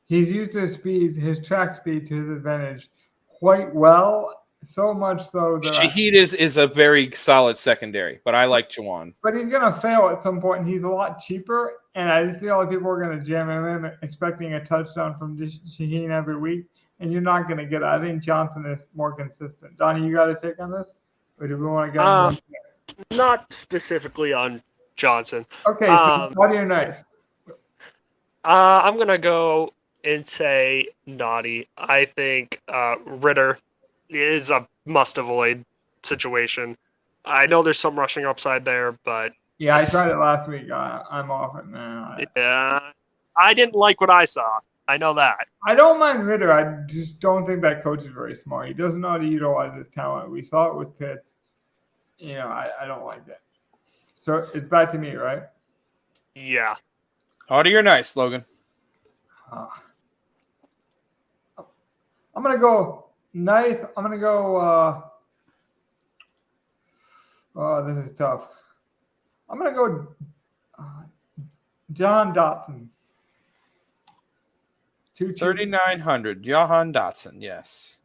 he's used his speed, his track speed to his advantage quite well. So much so that Shaheed is a very solid secondary, but I like Jawan. But he's going to fail at some point, and he's a lot cheaper. And I just feel like people are going to jam him in expecting a touchdown from Shaheen every week, and you're not going to get it. I think Johnson is more consistent. Donnie, you got a take on this? Or do we want to go? Not specifically on Johnson. Okay, so naughty or nice? I'm going to go and say naughty. I think Ritter is a must-avoid situation. I know there's some rushing upside there, but... Yeah, I tried it last week. I'm off it, man. Yeah, I didn't like what I saw. I know that. I don't mind Ritter. I just don't think that coach is very smart. He doesn't know how to utilize his talent. We saw it with Pitts. I don't like that. So it's back to me, right? Yeah. Naughty or nice, Logan? I'm going to go nice. I'm going to go this is tough. I'm going to go John Dotson. 3,900. Jahan Dotson, yes.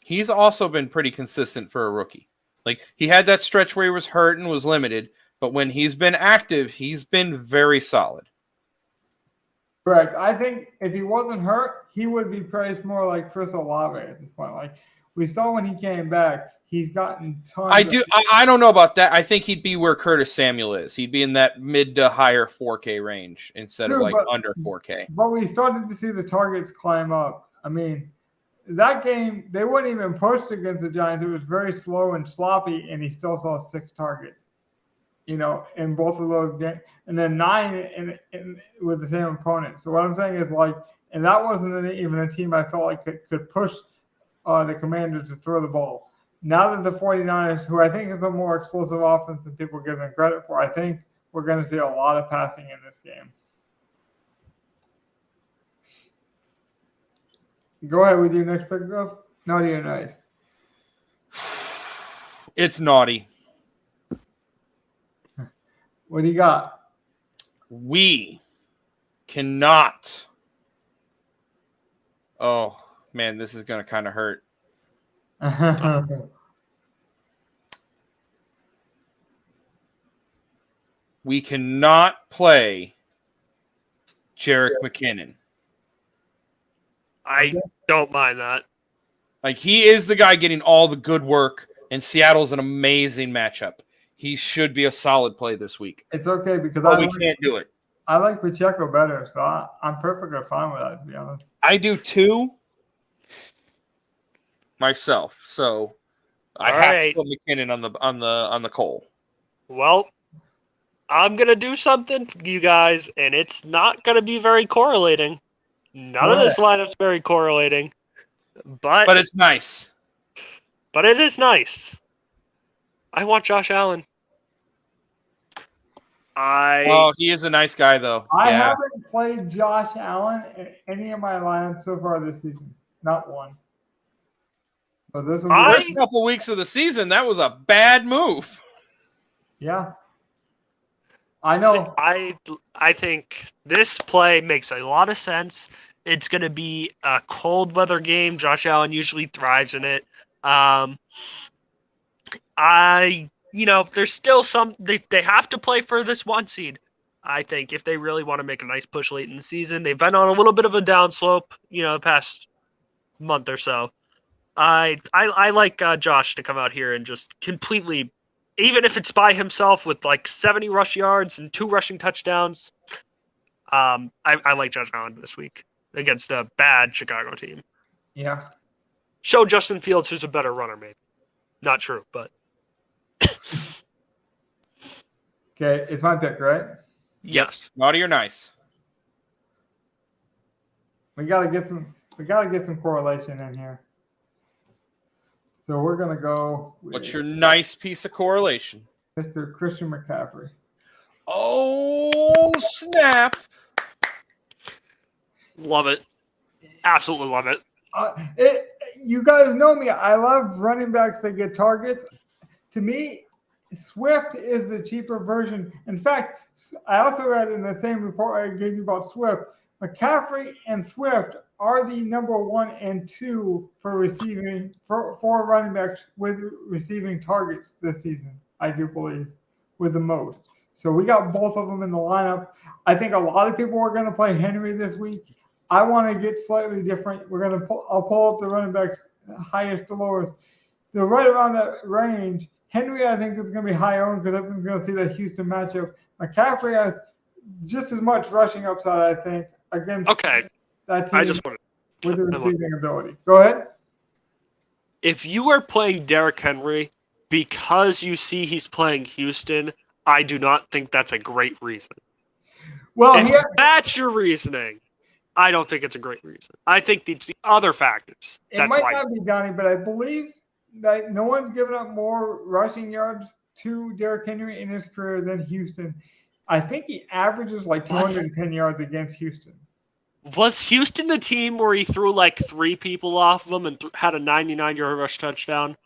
He's also been pretty consistent for a rookie. He had that stretch where he was hurt and was limited, but when he's been active, he's been very solid. Correct. I think if he wasn't hurt, he would be priced more like Chris Olave at this point. We saw when he came back, he's gotten tons. I don't know about that. I think he'd be where Curtis Samuel is. He'd be in that mid to higher 4K range instead of under 4K. But we started to see the targets climb up. I mean, that game, they wouldn't even push against the Giants. It was very slow and sloppy, and he still saw 6 targets, in both of those games. And then 9 with the same opponent. So what I'm saying is, and that wasn't even a team I felt like could push the Commanders to throw the ball. Now that the 49ers, who I think is a more explosive offense than people give them credit for, I think we're going to see a lot of passing in this game. Go ahead with your next pick, Grove. Naughty or nice? It's naughty. What do you got? We cannot. Oh, man, this is going to kind of hurt. We cannot play Jerick McKinnon. I don't mind that. He is the guy getting all the good work, and Seattle's an amazing matchup. He should be a solid play this week. It's okay because we can't do it. I like Pacheco better, so I'm perfectly fine with that, to be honest. I do too myself, so I have to put McKinnon on the Cole. Well, I'm going to do something for you guys, and it's not going to be very correlating. None of this lineup's very correlating. But it's nice. But it is nice. I want Josh Allen. He is a nice guy, though. I haven't played Josh Allen in any of my lineups so far this season. Not one. But this was the first couple weeks of the season, that was a bad move. Yeah. I know. I think this play makes a lot of sense. It's going to be a cold weather game. Josh Allen usually thrives in it. There's still they have to play for this 1 seed. I think if they really want to make a nice push late in the season, they've been on a little bit of a downslope, the past month or so. I like Josh to come out here and just completely, even if it's by himself with like 70 rush yards and 2 rushing touchdowns. I like Josh Allen this week against a bad Chicago team. Yeah. Show Justin Fields who's a better runner, maybe. Not true, but. Okay, it's my pick, right? Yes. Naughty or nice? We gotta get some correlation in here. So we're gonna go with What's your nice piece of correlation? Mr. Christian McCaffrey. Oh, snap. Love it. Absolutely love it. You guys know me. I love running backs that get targets. To me, Swift is the cheaper version. In fact, I also read in the same report I gave you about Swift, McCaffrey and Swift are the number 1 and 2 for receiving for running backs with receiving targets this season. I do believe with the most. So we got both of them in the lineup. I think a lot of people are going to play Henry this week. I want to get slightly different. I'll pull up the running backs highest to lowest. They're right around that range. Henry, I think, is going to be high owned because everyone's going to see that Houston matchup. McCaffrey has just as much rushing upside, I think, against that team with the receiving ability. Go ahead. If you are playing Derrick Henry because you see he's playing Houston, I do not think that's a great reason. Well, if that's your reasoning, I don't think it's a great reason. I think it's the other factors. It might not be Donnie, but I believe that no one's given up more rushing yards to Derrick Henry in his career than Houston. I think he averages like 210 yards against Houston. Was Houston the team where he threw like 3 people off of him and had a 99-yard rush touchdown?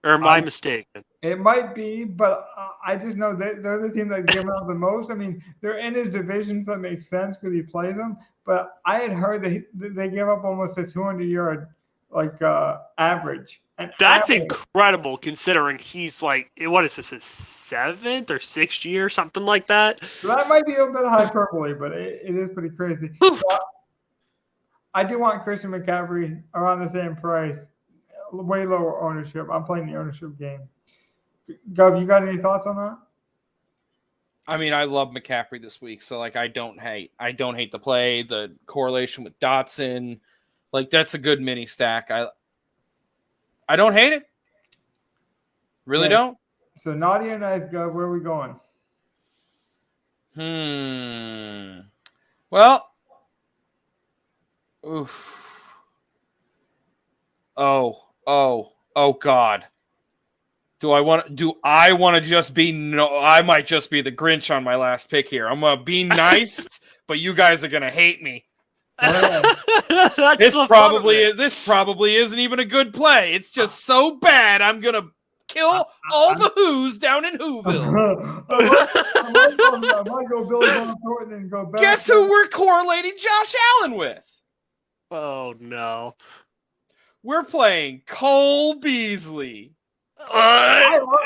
Or am I mistaken? It might be, but I just know that they're the team that's given up the most. I mean, they're in his division, so that makes sense because he plays them. But I had heard that they give up almost a 200-yard average. That's incredible considering he's like, what is this, his 7th or 6th year, something like that? So that might be a bit of hyperbole, but it is pretty crazy. So I do want Christian McCaffrey around the same price, way lower ownership. I'm playing the ownership game. Gov, you got any thoughts on that? I mean, I love McCaffrey this week, so I don't hate the play, the correlation with Dotson. That's a good mini stack. I don't hate it. Really don't. So naughty or nice, Gov, where are we going? Well, oof. Oh God. Do I want to just be I might just be the Grinch on my last pick here. I'm going to be nice, but you guys are going to hate me. This probably isn't even a good play. It's just so bad. I'm going to kill all the Who's down in Whoville. I might go Billy Bob Thornton and go back. Guess who we're correlating Josh Allen with? Oh, no. We're playing Cole Beasley. I love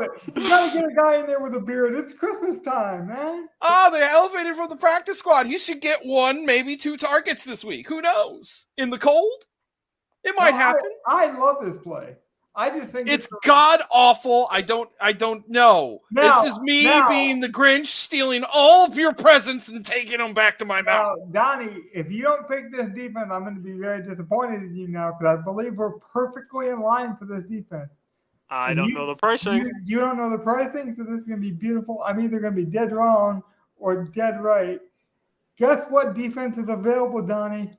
it. You gotta get a guy in there with a beard. It's Christmas time, man. Oh, they elevated from the practice squad. He should get 1, maybe 2 targets this week. Who knows? In the cold? It might happen. I love this play. I just think it's god awful. I don't know. This is me being the Grinch, stealing all of your presents and taking them back to my mouth. Donnie, if you don't pick this defense, I'm going to be very disappointed in you now because I believe we're perfectly in line for this defense. I don't know the pricing. You don't know the pricing, so this is going to be beautiful. I'm either going to be dead wrong or dead right. Guess what defense is available, Donnie?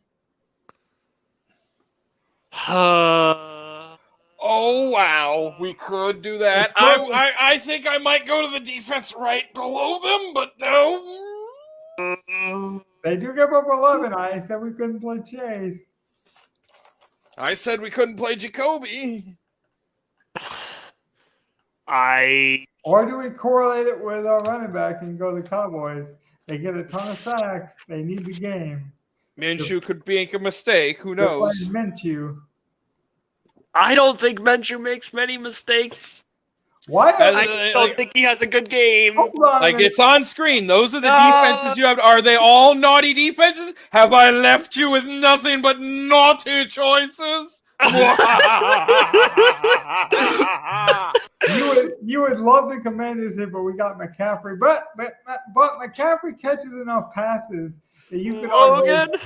Oh wow, we could do that. I think I might go to the defense right below them, but no. They do give up 11. I said we couldn't play Chase. I said we couldn't play Jacoby. Or do we correlate it with our running back and go the Cowboys? They get a ton of sacks. They need the game. Minshew could make a mistake. Who knows? Minshew. I don't think Minshew makes many mistakes. Why? I just don't think he has a good game. Like it's on screen. Those are the defenses you have. Are they all naughty defenses? Have I left you with nothing but naughty choices? You would love the Commanders here, but we got McCaffrey. But McCaffrey catches enough passes that you could argue.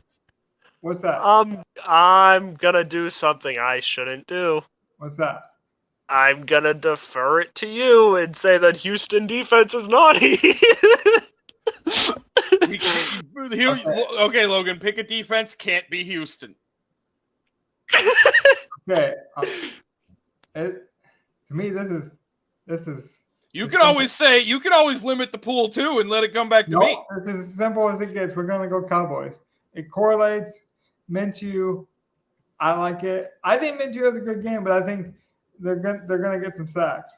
What's that? I'm gonna do something I shouldn't do. What's that? I'm gonna defer it to you and say that Houston defense is naughty. Okay, Logan, pick a defense. Can't be Houston. Okay. To me, this is. You can always limit the pool too and let it come back to me. This is as simple as it gets. We're gonna go Cowboys. It correlates. Minshew, I like it. I think Minshew has a good game, but I think they're gonna get some sacks.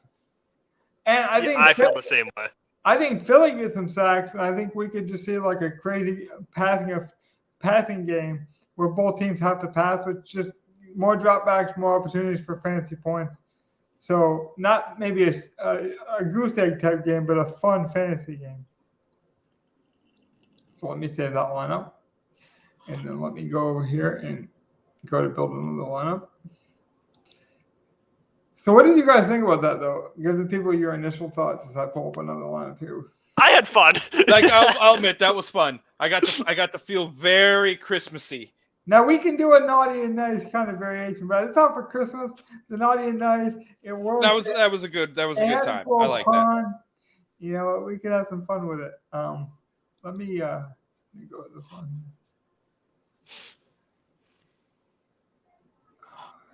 And I feel the same way. I think Philly gets some sacks, and I think we could just see like a crazy passing game where both teams have to pass with just more dropbacks, more opportunities for fantasy points. So not maybe a goose egg type game, but a fun fantasy game. So let me save that lineup. And then let me go over here and go to build another lineup. So what did you guys think about that, though? Give the people your initial thoughts as I pull up another lineup here. I had fun. I'll admit that was fun. I got to feel very Christmassy. Now we can do a naughty and nice kind of variation, but it's not for Christmas. The naughty and nice. That was a good time. I like that. You know, we could have some fun with it. Let me go with this one.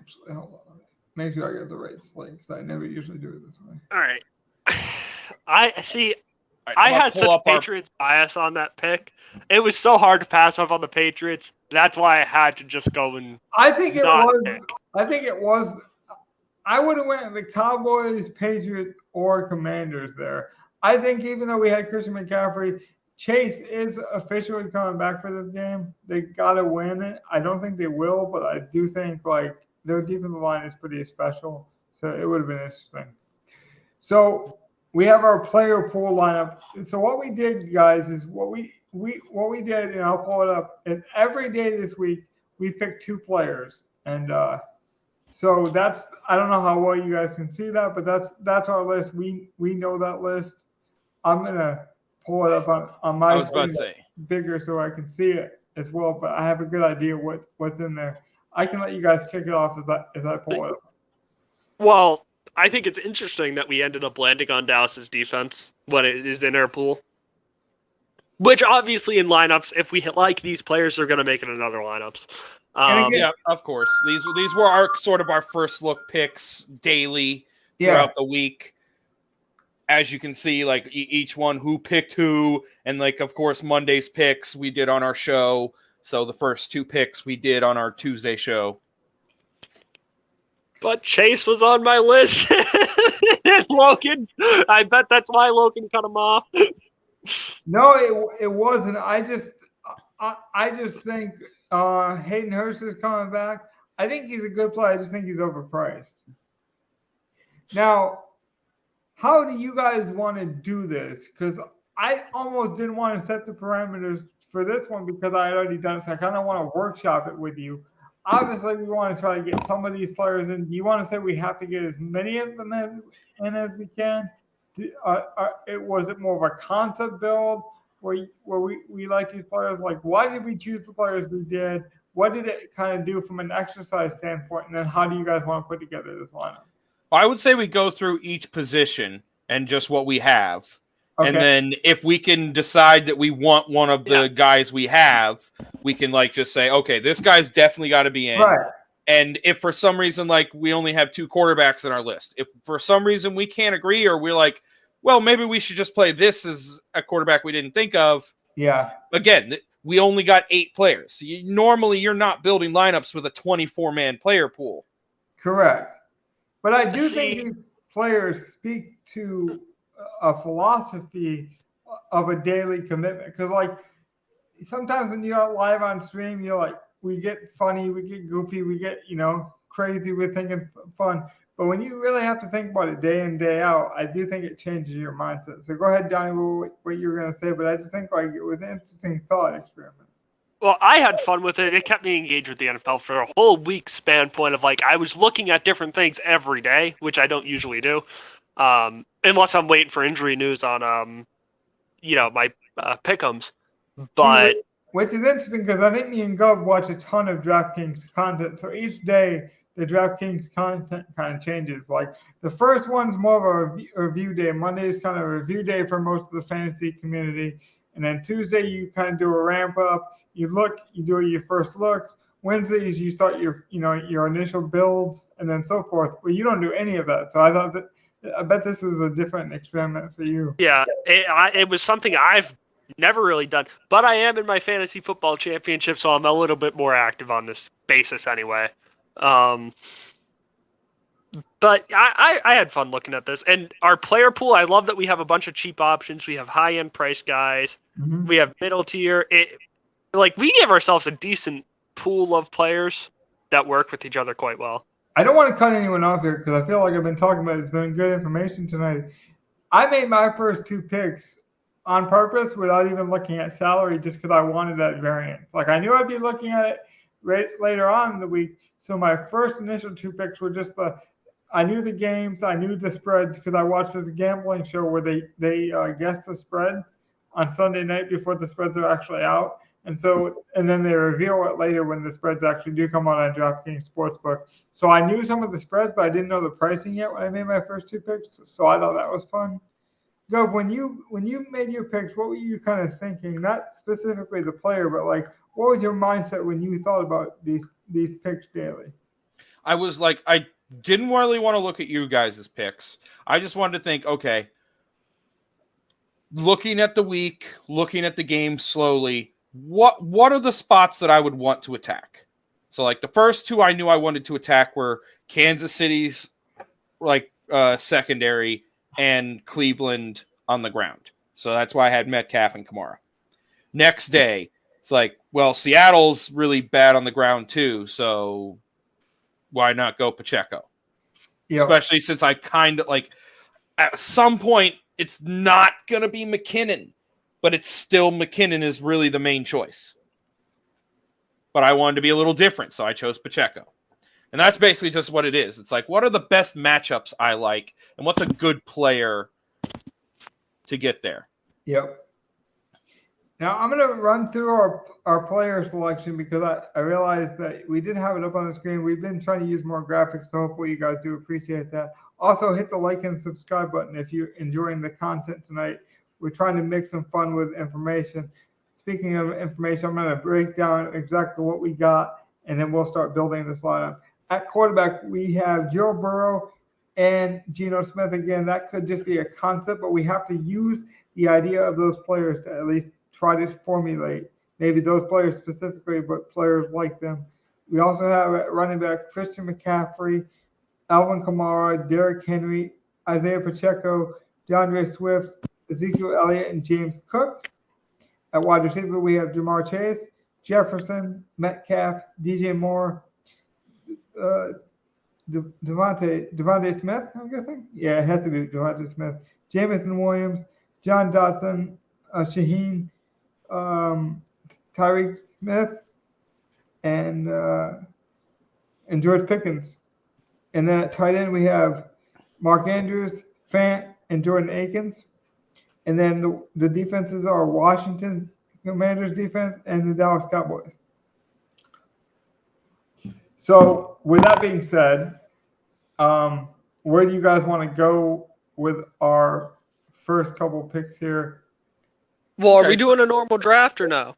Actually, hold on. Make sure I get the right slate because I never usually do it this way. All right. I see. I had such Patriots bias on that pick. It was so hard to pass up on the Patriots. That's why I had to just go and. I think it was. I would have went with the Cowboys, Patriots, or Commanders there. I think even though we had Christian McCaffrey, Chase is officially coming back for this game. They got to win it. I don't think they will, but I do think like their defensive line is pretty special. So it would have been interesting. So we have our player pool lineup. So what we did, guys, is what we did, and I'll pull it up, is every day this week we picked 2 players. And so that's, I don't know how well you guys can see that, but that's our list. We know that list. I'm going to pull it up on my bigger so I can see it as well, but I have a good idea what's in there. I can let you guys kick it off as I pull it up. Well, I think it's interesting that we ended up landing on Dallas's defense when it is in our pool. Which obviously in lineups, if we like these players, they're going to make it in other lineups. Yeah, of course. These were our first look picks daily throughout the week. As you can see, like each one who picked who, and like of course Monday's picks we did on our show. So the first 2 picks we did on our Tuesday show. But Chase was on my list. And Logan, I bet that's why Logan cut him off. No, it wasn't. I just think Hayden Hurst is coming back. I think he's a good player. I just think he's overpriced. Now, how do you guys want to do this? Because I almost didn't want to set the parameters for this one because I had already done it. So I kind of want to workshop it with you. Obviously, we want to try to get some of these players in. Do you want to say we have to get as many of them in as we can? Was it more of a concept build where we like these players? Like, why did we choose the players we did? What did it kind of do from an exercise standpoint? And then how do you guys want to put together this lineup? I would say we go through each position and just what we have. Okay. And then if we can decide that we want one of the guys we have, we can like just say, okay, this guy's definitely got to be in. Right. And if for some reason, like we only have 2 quarterbacks on our list, if for some reason we can't agree, or we're like, well, maybe we should just play this as a quarterback we didn't think of. Yeah. Again, we only got 8 players. Normally, you're not building lineups with a 24-man player pool. Correct. But I do think these players speak to a philosophy of a daily commitment. Because, like, sometimes when you're live on stream, you're like, we get funny, we get goofy, we get, crazy, we're thinking fun. But when you really have to think about it day in, day out, I do think it changes your mindset. So go ahead, Donnie, what you were going to say. But I just think like it was an interesting thought experiment. Well, I had fun with it. It kept me engaged with the NFL for a whole week span point of like I was looking at different things every day, which I don't usually do, unless I'm waiting for injury news on my pick'ems. But which is interesting because I think me and Gov watch a ton of DraftKings content. So each day the DraftKings content kind of changes. Like the first one's more of a review day. Monday is kind of a review day for most of the fantasy community. And then Tuesday you kind of do a ramp up. You do your first looks. Wednesdays you start your initial builds and then so forth. Well, you don't do any of that. So I bet this was a different experiment for you. Yeah, it was something I've never really done, but I am in my fantasy football championship, so I'm a little bit more active on this basis anyway. But I had fun looking at this, and our player pool. I love that we have a bunch of cheap options. We have high end price guys. Mm-hmm. We have middle tier. We give ourselves a decent pool of players that work with each other quite well. I don't want to cut anyone off here because I feel like I've been talking about it. It's been good information tonight. I made my first 2 picks on purpose without even looking at salary just because I wanted that variance. Like I knew I'd be looking at it later on in the week. So my first initial 2 picks were just I knew the games, I knew the spreads because I watched this gambling show where they guess the spread on Sunday night before the spreads are actually out. And then they reveal it later when the spreads actually do come out on DraftKings Sportsbook. So I knew some of the spreads, but I didn't know the pricing yet when I made my first 2 picks. So I thought that was fun. Gov, when you made your picks, what were you kind of thinking? Not specifically the player, but like what was your mindset when you thought about these picks daily? I was like, I didn't really want to look at you guys' picks. I just wanted to think, okay, looking at the week, looking at the game slowly, what are the spots that I would want to attack? So like the first 2 I knew I wanted to attack were Kansas City's secondary and Cleveland on the ground. So that's why I had Metcalf and Kamara. Next day, it's like, well, Seattle's really bad on the ground too, so why not go Pacheco? Yep. Especially since I kind of like at some point it's not going to be McKinnon, but it's still McKinnon is really the main choice. But I wanted to be a little different, so I chose Pacheco. And that's basically just what it is. It's like, what are the best matchups I like, and what's a good player to get there? Yep. Now, I'm going to run through our player selection because I realized that we did have it up on the screen. We've been trying to use more graphics, so hopefully you guys do appreciate that. Also, hit the like and subscribe button if you're enjoying the content tonight. We're trying to mix some fun with information. Speaking of information, I'm going to break down exactly what we got, and then we'll start building this lineup. At quarterback, we have Joe Burrow and Geno Smith. Again, that could just be a concept, but we have to use the idea of those players to at least try to formulate maybe those players specifically, but players like them. We also have at running back Christian McCaffrey, Alvin Kamara, Derrick Henry, Isaiah Pacheco, DeAndre Swift, Ezekiel Elliott, and James Cook. At wide receiver, we have Jamar Chase, Jefferson, Metcalf, DJ Moore, Devontae Smith, I'm guessing? Yeah, it has to be Devontae Smith. Jamison Williams, John Dotson, Shaheen, Tyreek Smith, and George Pickens. And then at tight end, we have Mark Andrews, Fant, and Jordan Akins. And then the defenses are Washington Commanders defense and the Dallas Cowboys. So with that being said, where do you guys want to go with our first couple picks here? Well, Okay, are we doing a normal draft or no?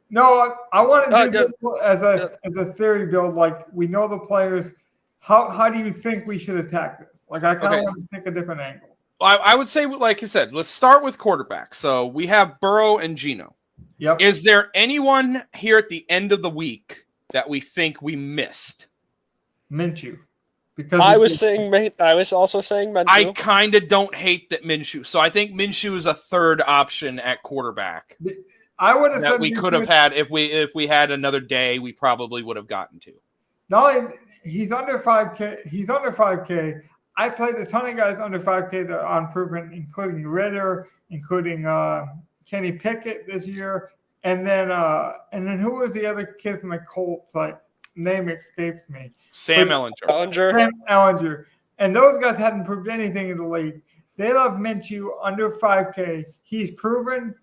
No, I want to do no, this as a theory build. Like, we know the players. How do you think we should attack this? Like, I kind of want to take a different angle. I would say, like I said, let's start with quarterback. So we have Burrow and Geno. Yep. Is there anyone here at the end of the week that we think we missed? Minshew. Because I was also saying Minshew. I kind of don't hate that Minshew. So I think Minshew is a third option at quarterback. I would have that said we could have had if we had another day. We probably would have gotten to. No, he's under 5K. He's under 5K. I played a ton of guys under 5K that are unproven, including Ritter, including Kenny Pickett this year, and then who was the other kid from the Colts? Like, name escapes me. Sam Ellinger. Sam Ellinger. And those guys hadn't proved anything in the league. They love Minshew under 5K. He's proven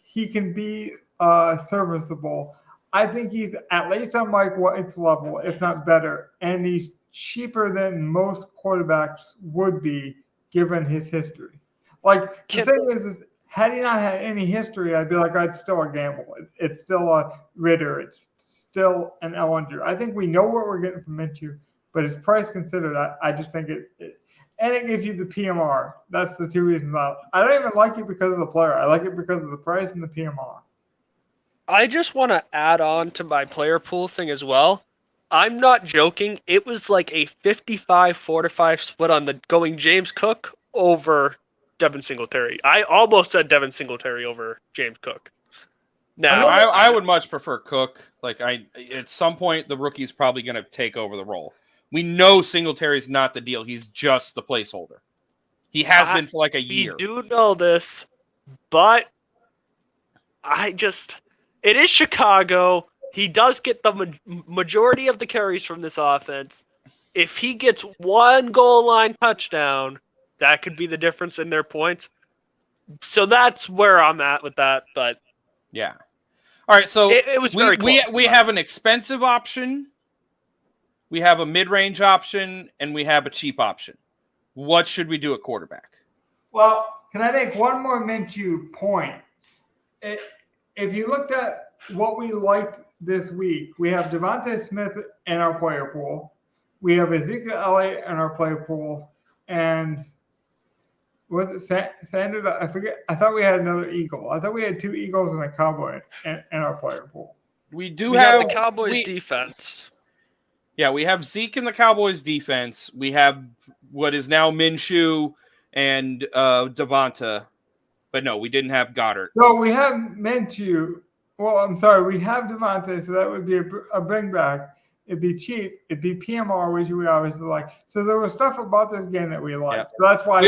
he can be serviceable. I think he's at least on Mike White's level, if not better. And he's cheaper than most quarterbacks would be given his history. Like, the thing is had he not had any history, I'd be like, I'd still a gamble. It's still a Ritter. It's still an Ellinger. I think we know what we're getting from Minshew, but his price considered, I just think and it gives you the PMR. That's the two reasons I don't even like it because of the player. I like it because of the price and the PMR. I just want to add on to my player pool thing as well. I'm not joking. It was like a 55-45 split on the going James Cook over Devin Singletary. I almost said Devin Singletary over James Cook. Now, I would much prefer Cook. Like, at some point, the rookie's probably going to take over the role. We know Singletary's not the deal. He's just the placeholder. He has been for like a year. We do know this, but it is Chicago. He does get the majority of the carries from this offense. If he gets one goal line touchdown, that could be the difference in their points. So that's where I'm at with that. But yeah. All right. So it was very close. We have an expensive option. We have a mid-range option, and we have a cheap option. What should we do at quarterback? Well, can I make one more Minshew point? If you looked at what we liked this week, we have Devontae Smith in our player pool. We have Ezekiel Elliott in our player pool. And was it Sanders? I forget. I thought we had another Eagle. I thought we had two Eagles and a Cowboy in our player pool. We have the Cowboys defense. Yeah, we have Zeke in the Cowboys defense. We have what is now Minshew and Devonta. But no, we didn't have Goddard. No, we have Minshew. Well, I'm sorry. We have Devonta, so that would be a bring back. It'd be cheap. It'd be PMR, which we obviously like. So there was stuff about this game that we liked. Yep. So that's why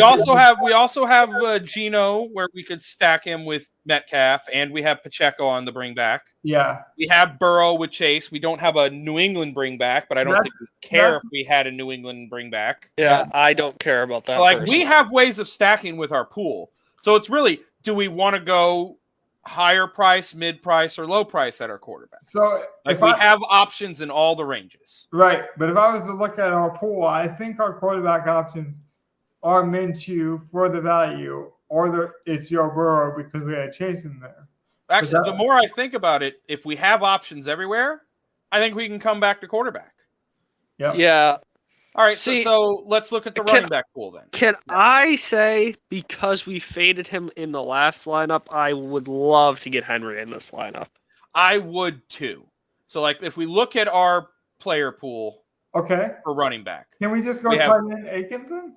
we also have Geno, where we could stack him with Metcalf, and we have Pacheco on the bring back. Yeah, we have Burrow with Chase. We don't have a New England bring back, but I don't think we care if we had a New England bring back. Yeah, I don't care about that. So, like, we have ways of stacking with our pool. So it's really, do we want to go higher price, mid price, or low price at our quarterback? So like, we have options in all the ranges. Right. But if I was to look at our pool, I think our quarterback options are Minshew for the value, or it's Joe Burrow because we had Chase in there. Actually, the more I think about it, if we have options everywhere, I think we can come back to quarterback. Yep. Yeah. All right, so let's look at the running back pool then. Can I say, because we faded him in the last lineup, I would love to get Henry in this lineup. I would too. So, like, if we look at our player pool, okay, for running back, can we just go tight end Atkinson?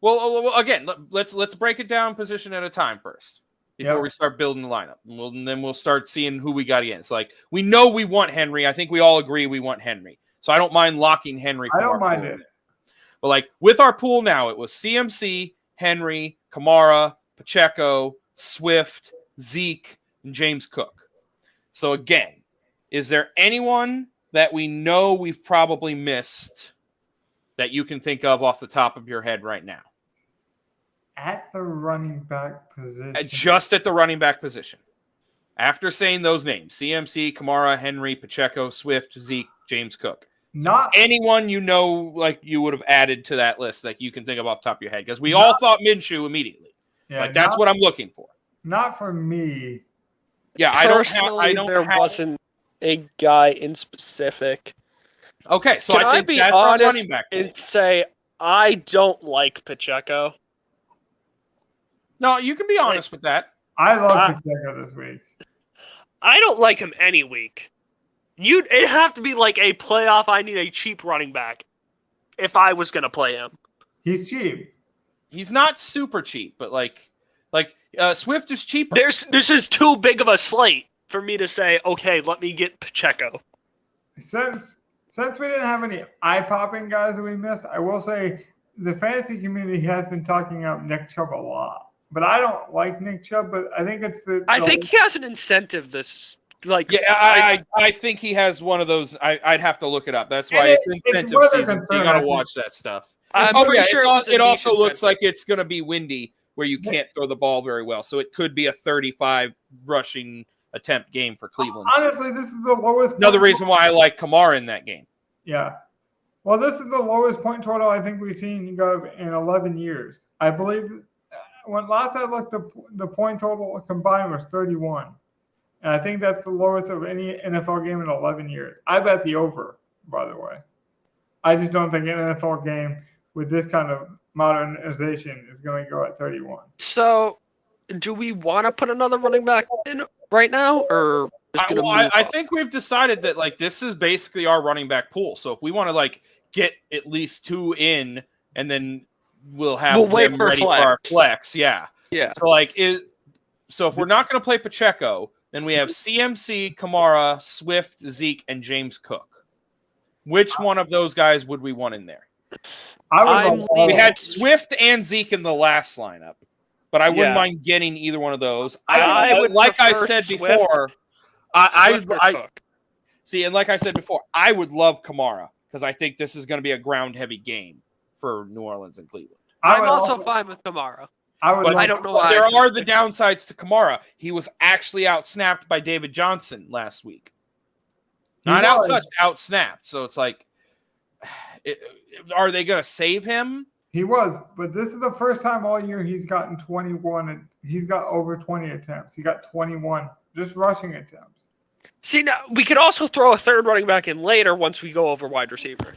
Well, again, let's break it down position at a time first before we start building the lineup, and then we'll start seeing who we got against. Like, we know we want Henry. I think we all agree we want Henry. So I don't mind locking Henry. I don't mind it. But, like, with our pool now, it was CMC, Henry, Kamara, Pacheco, Swift, Zeke, and James Cook. So, again, is there anyone that we know we've probably missed that you can think of off the top of your head right now? At the running back position. Just at the running back position. After saying those names, CMC, Kamara, Henry, Pacheco, Swift, Zeke, James Cook. Not anyone like you would have added to that list that you can think of off the top of your head, because we all thought Minshew immediately. yeah, Like that's what I'm looking for. Not for me. Yeah, Personally, there wasn't a guy in specific. Okay, so Can I think be that's our honest running back pool. and say I don't like Pacheco? No, you can be honest with that. I love Pacheco this week. I don't like him any week. It'd have to be like a playoff. I need a cheap running back if I was gonna play him. He's cheap. He's not super cheap, but like Swift is cheaper. This is too big of a slate for me to say, okay, let me get Pacheco. Since we didn't have any eye-popping guys that we missed, I will say the fantasy community has been talking up Nick Chubb a lot. But I don't like Nick Chubb, but I think it's I think he has an incentive this I think he has one of those. I'd have to look it up. That's why it's incentive season. So you got to watch that stuff. It also looks like it's going to be windy, where you can't throw the ball very well. So it could be a 35 rushing attempt game for Cleveland. Honestly, this is the lowest. Another reason why I like Kamara in that game. Yeah. Well, this is the lowest point total I think we've seen in 11 years. I believe when last I looked, the point total combined was 31. And I think that's the lowest of any NFL game in 11 years. I bet the over, by the way. I just don't think an NFL game with this kind of modernization is going to go at 31. So, do we want to put another running back in right now, or I think we've decided that like this is basically our running back pool. So if we want to like get at least 2 in, and then we'll have them ready for our flex. Yeah. So if we're not going to play Pacheco, then we have CMC, Kamara, Swift, Zeke, and James Cook. Which one of those guys would we want in there? We had Swift and Zeke in the last lineup, but I wouldn't mind getting either one of those. Like I said before, and like I said before, I would love Kamara because I think this is going to be a ground-heavy game for New Orleans and Cleveland. I'm also fine with Kamara. I don't know why. There are the downsides to Kamara. He was actually outsnapped by David Johnson last week. Not outtouched, outsnapped. So it's like, are they going to save him? He was, but this is the first time all year he's gotten 21, and he's got over 20 attempts. He got 21 just rushing attempts. See, now we could also throw a third running back in later once we go over wide receiver.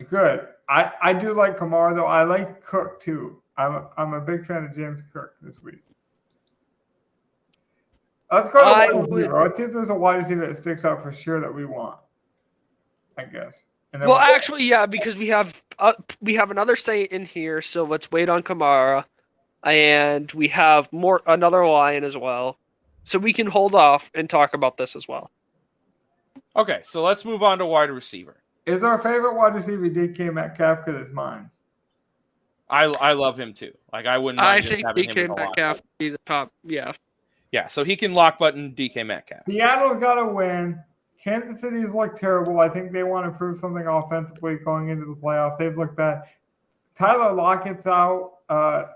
Good. I do like Kamara, though. I like Cook, too. I'm a big fan of James Cook this week. Let's go to wide receiver. Let's see if there's a wide receiver that sticks out for sure that we want, I guess. Well, actually, yeah, because we have another Saint in here, so let's wait on Kamara. And we have another Lion as well. So we can hold off and talk about this as well. Okay, so let's move on to wide receiver. Is our favorite wide receiver DK Metcalf? Because it's mine. I love him too. Like I wouldn't. I think DK Metcalf would be the top. Yeah. Yeah. So he can lock button DK Metcalf. Seattle's got to win. Kansas City's looked terrible. I think they want to prove something offensively going into the playoffs. They've looked bad. Tyler Lockett's out,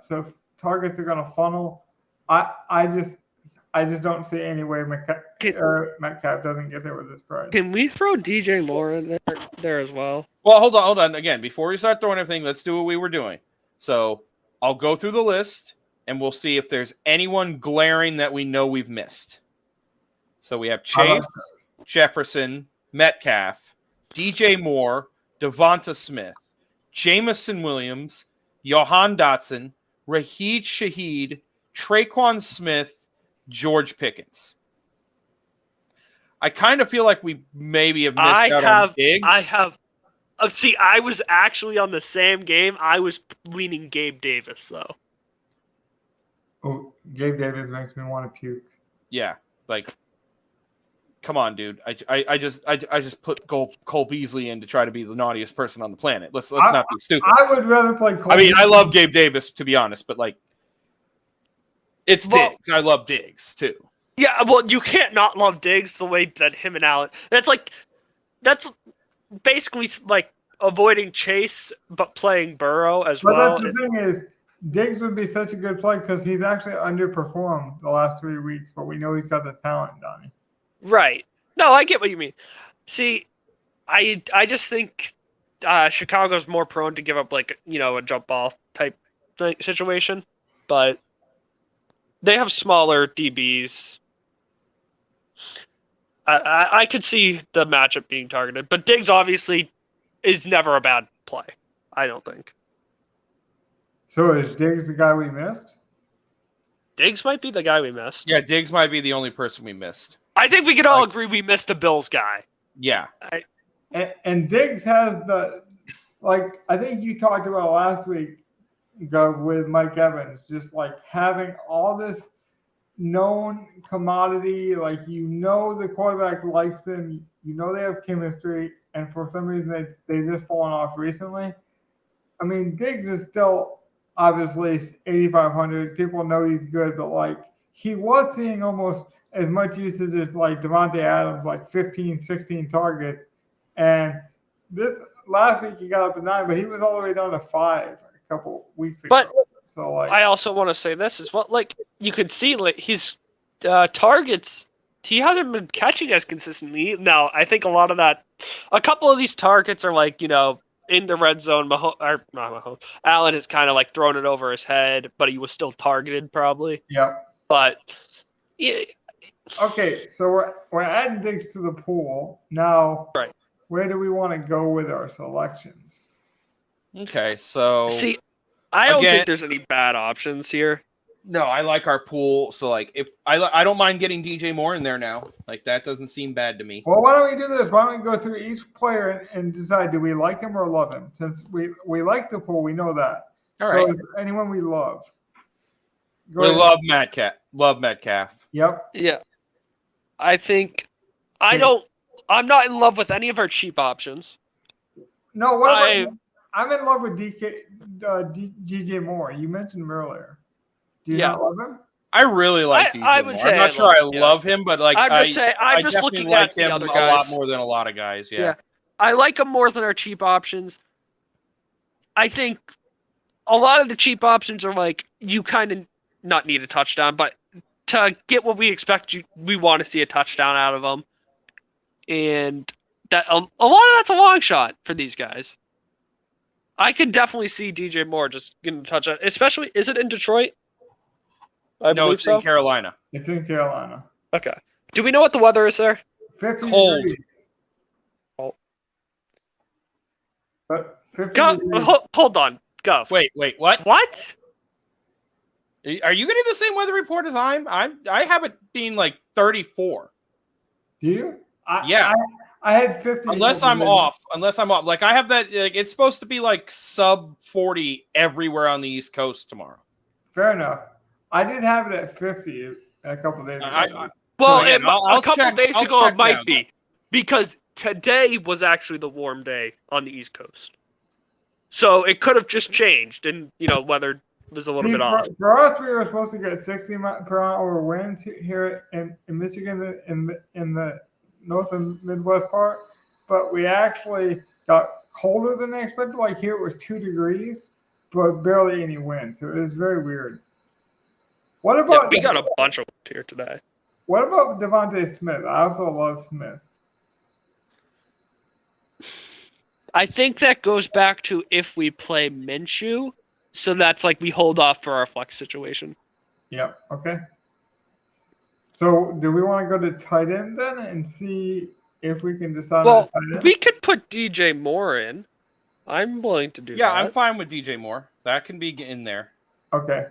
so targets are going to funnel. I just don't see any way Metcalf doesn't get there with this price. Can we throw DJ Moore in there as well? Well, hold on. Again, before we start throwing everything, let's do what we were doing. So I'll go through the list, and we'll see if there's anyone glaring that we know we've missed. So we have Chase, Jefferson, Metcalf, DJ Moore, Devonta Smith, Jamison Williams, Johan Dotson, Raheed Shaheed, Traquan Smith, George Pickens. I kind of feel like we maybe have missed out on Diggs. I was actually on the same game. I was leaning Gabe Davis, though. Oh, Gabe Davis makes me want to puke. Yeah, like, come on, dude. I just put Cole Beasley in to try to be the naughtiest person on the planet. Let's not be stupid. I would rather play Cole. I love Gabe Davis, to be honest, but like, it's Diggs. I love Diggs too. Yeah, well, you can't not love Diggs the way that him and Allen. That's basically like avoiding Chase but playing Burrow as well. But the thing is, Diggs would be such a good play because he's actually underperformed the last 3 weeks, but we know he's got the talent, Donnie. Right. No, I get what you mean. See, I just think Chicago's more prone to give up like a jump ball type situation, but they have smaller DBs. I could see the matchup being targeted, but Diggs obviously is never a bad play. I don't think. So is Diggs the guy we missed? Diggs might be the guy we missed. Yeah, Diggs might be the only person we missed. I think we could all agree we missed a Bills guy. Yeah. And Diggs has I think you talked about last week with Mike Evans, just like having all this known commodity, like the quarterback likes them, they have chemistry, and for some reason they just fallen off recently. I mean, Diggs is still obviously 8,500. People know he's good, but like he was seeing almost as much usage as like Devontae Adams, like 15, 16 targets. And this last week he got up to 9, but he was all the way down to 5 a couple weeks ago. But so like I also want to say this as well. Like you could see, like his targets, he hasn't been catching as consistently. Now I think a couple of these targets are like in the red zone. Allen has kind of like thrown it over his head, but he was still targeted probably. Yep. But yeah. Okay, so we're adding Diggs to the pool now. Right. Where do we want to go with our selections? Okay, so see, I don't think there's any bad options here. No, I like our pool. So like, if I don't mind getting DJ Moore in there now. Like that doesn't seem bad to me. Well, why don't we do this? Why don't we go through each player and decide, do we like him or love him? Since we like the pool, we know that. All right. So is there anyone we love? We love Metcalf. Love Metcalf. Yep. Yeah. I think I'm not in love with any of our cheap options. No, I'm in love with DJ Moore. You mentioned him earlier. Do you not love him? I really like DJ I would Moore. say I'm not sure I love him, but like I'm I just definitely looking like at the him other a guys. lot more than a lot of guys. Yeah. I like him more than our cheap options. I think a lot of the cheap options are like you kind of not need a touchdown, but to get what we expect, we want to see a touchdown out of them, and that a lot of that's a long shot for these guys. I could definitely see DJ Moore just getting a touchdown, especially. Is it in Detroit? No, it's in Carolina. It's in Carolina. Okay. Do we know what the weather is there? 50 Cold. degrees. But 50 degrees. Hold on. Go. Wait, what? What? Are you getting the same weather report as I have it being like 34. Do you? Yeah. I had 50. Unless I'm off. Like I have that. Like, it's supposed to be like sub 40 everywhere on the East Coast tomorrow. Fair enough. I did have it at 50 a couple days ago. A couple days ago it might be, because today was actually the warm day on the East Coast. So it could have just changed, and weather was a little bit off. For us, we were supposed to get 60-mile-per-hour winds here in Michigan in the north and Midwest part, but we actually got colder than expected. Like here it was 2 degrees, but barely any wind. So it was very weird. What about we got a bunch of wind here today. What about Devontae Smith? I also love Smith. I think that goes back to if we play Minshew. So that's like we hold off for our flex situation. Yeah. Okay. So do we want to go to tight end then and see if we can decide on tight end? We could put DJ Moore in. I'm willing to do that. Yeah, I'm fine with DJ Moore. That can be in there. Okay.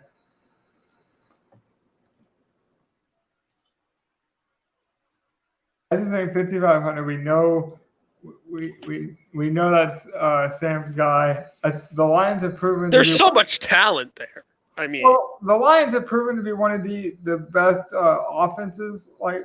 I just think 5,500. We know that's Sam's guy. The Lions have proven there's so much talent there. I mean, the Lions have proven to be one of the best offenses, like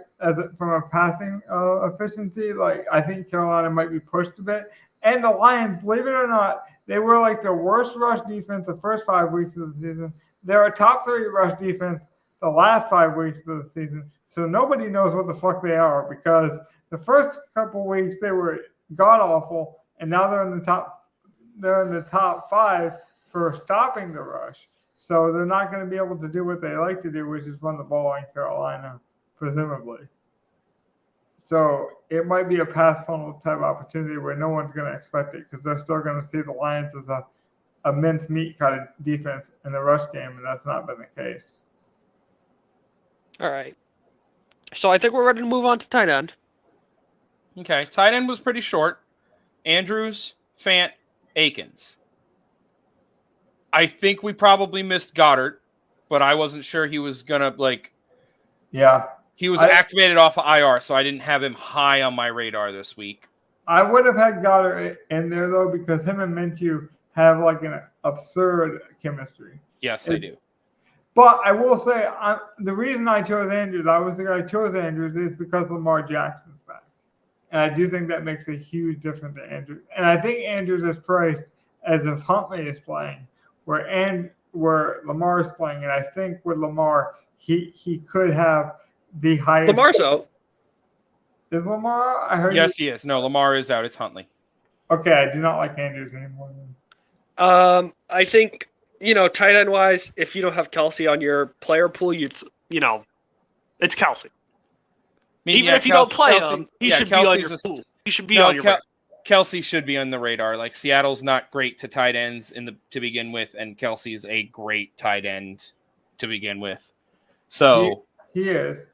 from a passing efficiency. Like I think Carolina might be pushed a bit, and the Lions, believe it or not, they were like the worst rush defense the first 5 weeks of the season. They're a top 3 rush defense the last 5 weeks of the season. So nobody knows what the fuck they are, because the first couple weeks they were god awful, and now they're in the top. They're in the top 5 for stopping the rush. So they're not going to be able to do what they like to do, which is run the ball in Carolina, presumably. So it might be a pass funnel type opportunity where no one's going to expect it because they're still going to see the Lions as a mincemeat kind of defense in the rush game, and that's not been the case. All right. So I think we're ready to move on to tight end. Okay, tight end was pretty short. Andrews, Fant, Akins. I think we probably missed Goddard, but I wasn't sure he was gonna Yeah, he was activated off of IR, so I didn't have him high on my radar this week. I would have had Goddard in there though because him and Minshew have like an absurd chemistry. Yes, they do. But I will say, the reason I chose Andrews, I was the guy who chose Andrews, is because Lamar Jackson's back. And I do think that makes a huge difference to Andrews. And I think Andrews is priced as if Huntley is playing, where Lamar is playing. And I think with Lamar, he could have the highest. Lamar's out. Is Lamar? I heard. Yes, he is. No, Lamar is out. It's Huntley. Okay, I do not like Andrews anymore. I think, tight end wise, if you don't have Kelsey on your player pool, it's Kelsey. Even if you don't play him, he should be on your pool. He should be on your radar. Kelsey should be on the radar. Like, Seattle's not great to tight ends to begin with, and Kelsey's a great tight end to begin with. So he is.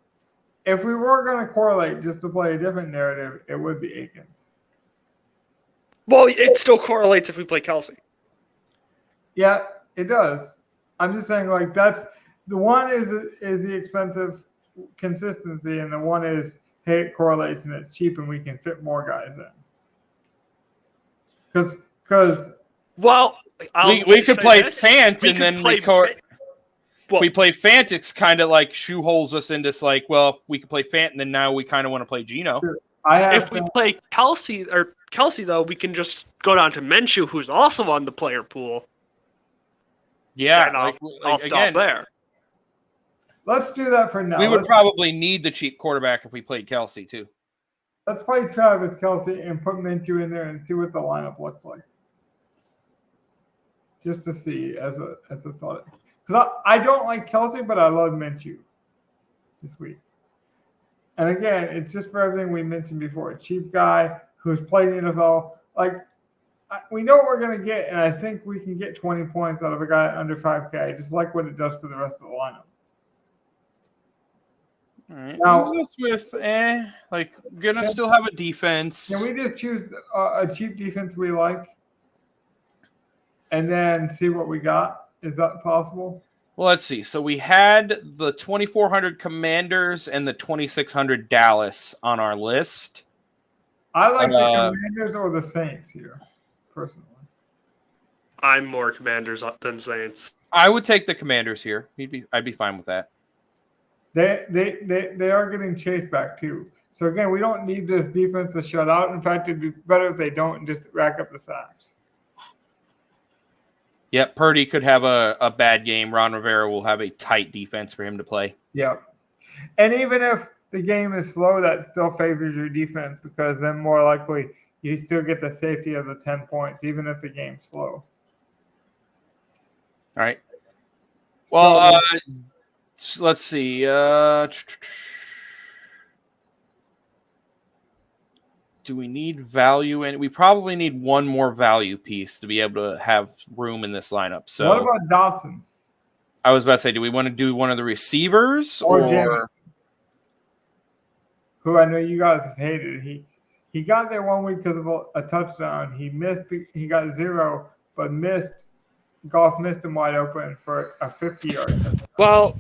If we were going to correlate just to play a different narrative, it would be Akins. Well, it still correlates if we play Kelsey. Yeah, it does. I'm just saying, like, that's the one is the expensive consistency, and the one is, hey, it correlates and it's cheap and we can fit more guys in. Because we could play Fant and then we play Fant. It's kind of like shoeholes us into we could play Fant and then now we kind of want to play Geno. If we play Kelsey though, we can just go down to Minshew, who's also on the player pool. Yeah, I'll stop there. Let's do that for now. We would probably need the cheap quarterback if we played Kelsey too. Let's play Travis Kelsey and put Minshew in there and see what the lineup looks like. Just to see as a thought. Because I don't like Kelsey, but I love Minshew this week. And again, it's just for everything we mentioned before. A cheap guy who's played in the NFL. We know what we're going to get, and I think we can get 20 points out of a guy under 5K. I just like what it does for the rest of the lineup. All right. Now, with gonna still have a defense. Can we just choose a cheap defense we like, and then see what we got? Is that possible? Well, let's see. So we had the 2,400 Commanders and the 2,600 Dallas on our list. I like the Commanders or the Saints here, personally. I'm more Commanders than Saints. I would take the Commanders here. I'd be fine with that. They are getting chased back too. So again, we don't need this defense to shut out. In fact, it'd be better if they don't and just rack up the sacks. Yep, Purdy could have a bad game. Ron Rivera will have a tight defense for him to play. Yep. And even if the game is slow, that still favors your defense because then more likely you still get the safety of the 10 points, even if the game's slow. All right. Well, let's see. Do we need value? And we probably need one more value piece to be able to have room in this lineup. So, what about Dotson? I was about to say, do we want to do one of the receivers or who I know you guys have hated? He got there 1 week because of a touchdown. He missed. He got 0, but missed. Goff missed him wide open for a 50-yard touchdown. Well,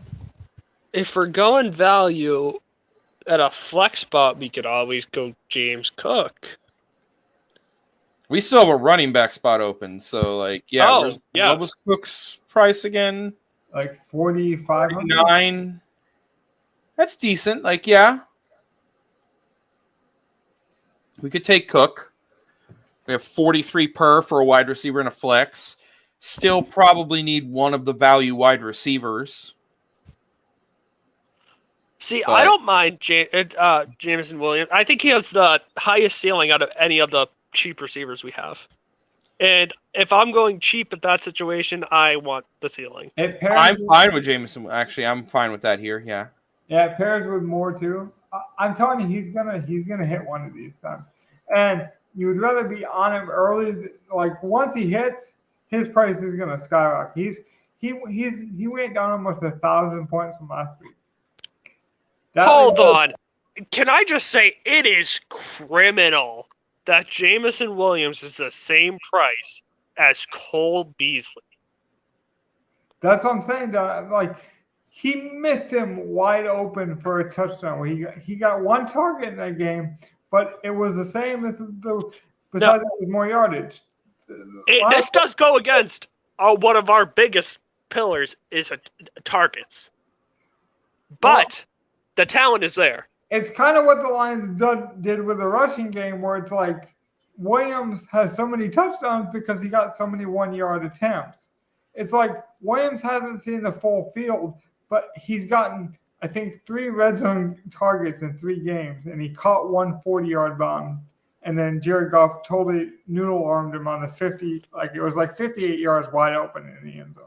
if we're going value at a flex spot, we could always go James Cook. We still have a running back spot open, so what was Cook's price again? Like 4,500. 9. That's decent. We could take Cook. We have 43 per for a wide receiver and a flex. Still probably need one of the value wide receivers. See, I don't mind Jameson Williams. I think he has the highest ceiling out of any of the cheap receivers we have. And if I'm going cheap at that situation, I want the ceiling. I'm fine with Jameson. Actually, I'm fine with that here. Yeah. Yeah, it pairs with Moore too. I'm telling you, he's gonna hit one of these times, and you would rather be on him early. Like once he hits, his price is gonna skyrocket. He went down almost 1,000 points from last week. Hold on. Can I just say it is criminal that Jamison Williams is the same price as Cole Beasley? That's what I'm saying. Like he missed him wide open for a touchdown. Where he got one target in that game, but it was the same as the besides that was more yardage. This does go against one of our biggest pillars is targets, but the talent is there. It's kind of what the Lions did with the rushing game, where it's like Williams has so many touchdowns because he got so many 1-yard attempts. It's like Williams hasn't seen the full field, but he's gotten, I think, 3 red zone targets in 3 games, and he caught one 40-yard bomb. And then Jared Goff totally noodle-armed him on the 50, like it was like 58 yards wide open in the end zone.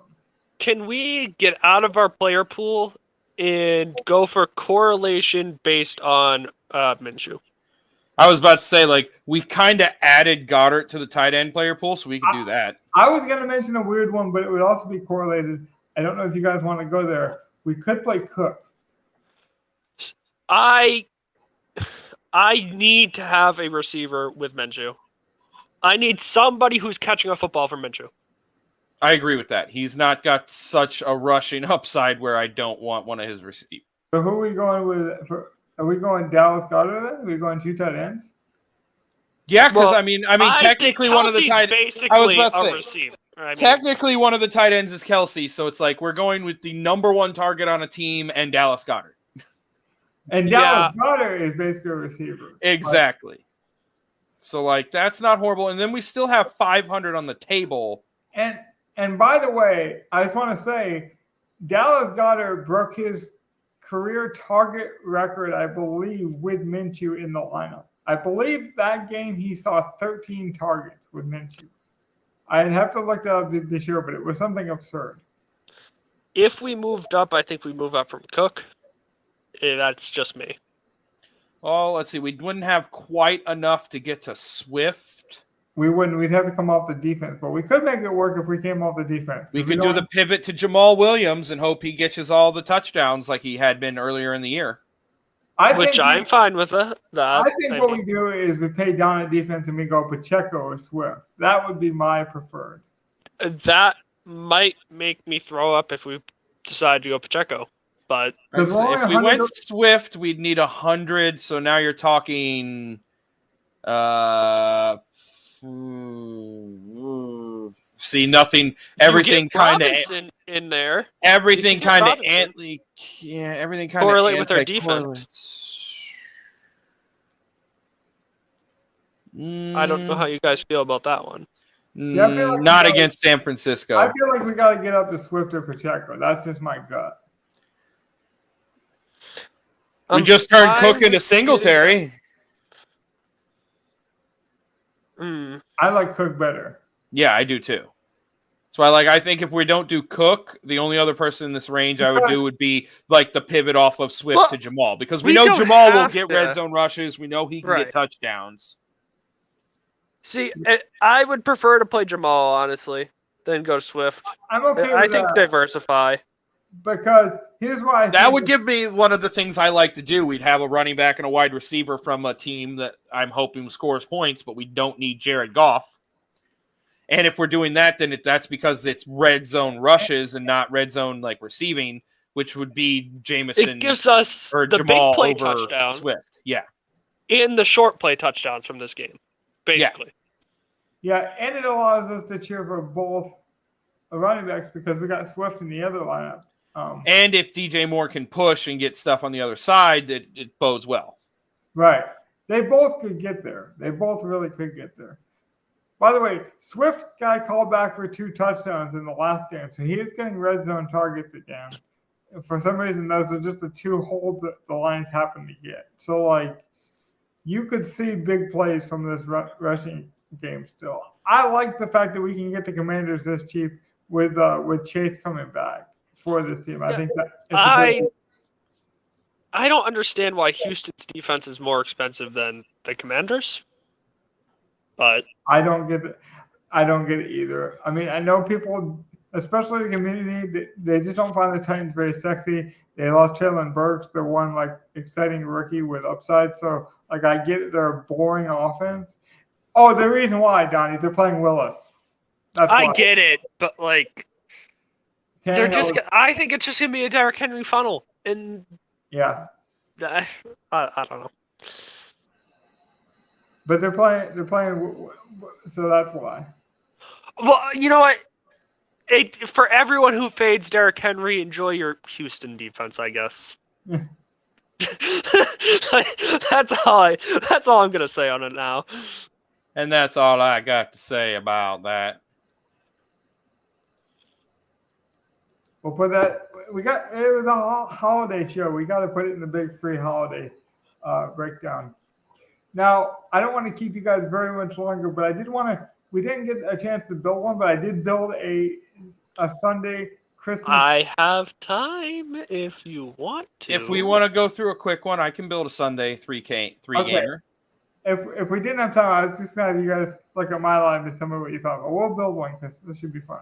Can we get out of our player pool and go for correlation based on Minshew? I was about to say, like, we kind of added Goddard to the tight end player pool, so we can do that. I was going to mention a weird one, but it would also be correlated. I don't know if you guys want to go there. We could play Cook. I need to have a receiver with Minshew. I need somebody who's catching a football from Minshew. I agree with that. He's not got such a rushing upside where I don't want one of his receivers. So who are we going with? Are we going Dallas Goedert then? Are we going 2 tight ends? Yeah, because I mean, technically one of the tight ends. I was about to say, technically one of the tight ends is Kelsey, so it's like we're going with the number 1 target on a team and Dallas Goedert. And Dallas Goedert is basically a receiver. Exactly. So like that's not horrible, and then we still have 500 on the table. And by the way, I just want to say, Dallas Goedert broke his career target record, I believe, with Minshew in the lineup. I believe that game he saw 13 targets with Minshew. I'd have to look that up to be sure, but it was something absurd. If we moved up, I think we move up from Cook. That's just me. Well, let's see. We wouldn't have quite enough to get to Swift. We wouldn't. We'd have to come off the defense, but we could make it work if we came off the defense. We could do the pivot to Jamal Williams and hope he gets us all the touchdowns like he had been earlier in the year. I'm fine with that. I think what we do is we pay down at defense and we go Pacheco or Swift. That would be my preferred. That might make me throw up if we decide to go Pacheco. But if we went Swift, we'd need 100. So now you're talking see nothing. Everything kind of in there. Everything kind of everything kind of correlate with our defense. I don't know how you guys feel about that one. Not against San Francisco. I feel like we got to get up to Swift or Pacheco. That's just my gut. We just turned Cook into Singletary. I like Cook better. Yeah, I do too. So I think if we don't do Cook, the only other person in this range I would do would be like the pivot off of Swift to Jamal, because we know Jamal will get red zone rushes. We know he can get touchdowns. See, I would prefer to play Jamal, honestly, than go to Swift. I'm okay with I think diversify. Because here's why that would give me one of the things I like to do. We'd have a running back and a wide receiver from a team that I'm hoping scores points, but we don't need Jared Goff. And if we're doing that, then that's because it's red zone rushes and not red zone like receiving, which would be Jamison. It gives us or the Jamal big play over touchdown, Swift. Yeah, and the short play touchdowns from this game, basically. Yeah, and it allows us to cheer for both running backs because we got Swift in the other lineup. And if DJ Moore can push and get stuff on the other side, it bodes well. Right. They both could get there. They both really could get there. By the way, Swift got called back for 2 touchdowns in the last game, so he is getting red zone targets again. And for some reason, those are just the 2 holds that the Lions happen to get. So, like, you could see big plays from this rushing game still. I like the fact that we can get the Commanders this cheap with Chase coming back for this team. I think that I don't understand why Houston's defense is more expensive than the Commanders. But I don't get it. I don't get it either. I mean, I know people, especially the community, they just don't find the Titans very sexy. They lost Traylon Burks, their one like exciting rookie with upside. So like I get it, they're a boring offense. Oh, the reason why, Donnie, they're playing Willis. That's I why. get it, but like they're just. Tannehill- I think it's just gonna be a Derrick Henry funnel, and yeah. I don't know. But they're playing, so that's why. Well, you know what? For everyone who fades Derrick Henry, enjoy your Houston defense, I guess. That's all I'm gonna say on it now. And that's all I got to say about that. We'll put that. It was a holiday show. We got to put it in the big free holiday breakdown. Now, I don't want to keep you guys very much longer, but I did want to. We didn't get a chance to build one, but I did build a Sunday Christmas. I have time if you want to. If we want to go through a quick one, I can build a Sunday three gamer. If we didn't have time, I was just gonna have you guys look at my live and tell me what you thought. But we'll build one because this should be fun.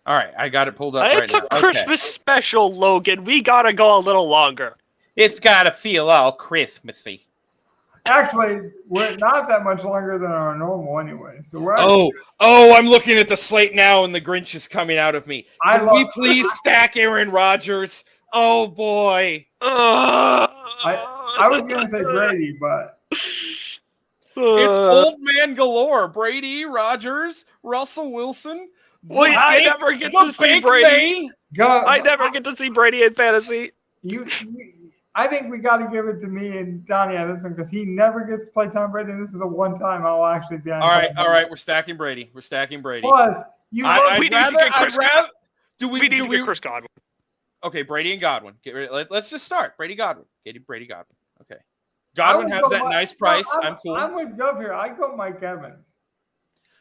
All right, I got it pulled up right It's now. a Christmas special, Logan. We gotta go a little longer. It's got to feel all Christmassy. Actually, we're not that much longer than our normal anyway. So we're I'm looking at the slate now, and the Grinch is coming out of me. Can we please stack Aaron Rodgers? Oh boy! I was gonna say Brady, but It's old man galore. Brady, Rodgers, Russell Wilson. Wait, I never get to see Brady. I never get to see Brady in fantasy. I think we got to give it to me and Donnie on this one because he never gets to play Tom Brady. And this is the one time I'll actually be on. All right. We're stacking Brady. Plus, we need to get Chris Godwin. Okay, Brady and Godwin. Let's just start. Brady Godwin. Brady Godwin. Okay. Godwin has that nice price. I'm cool. I'm with Gov here. I go Mike Evans.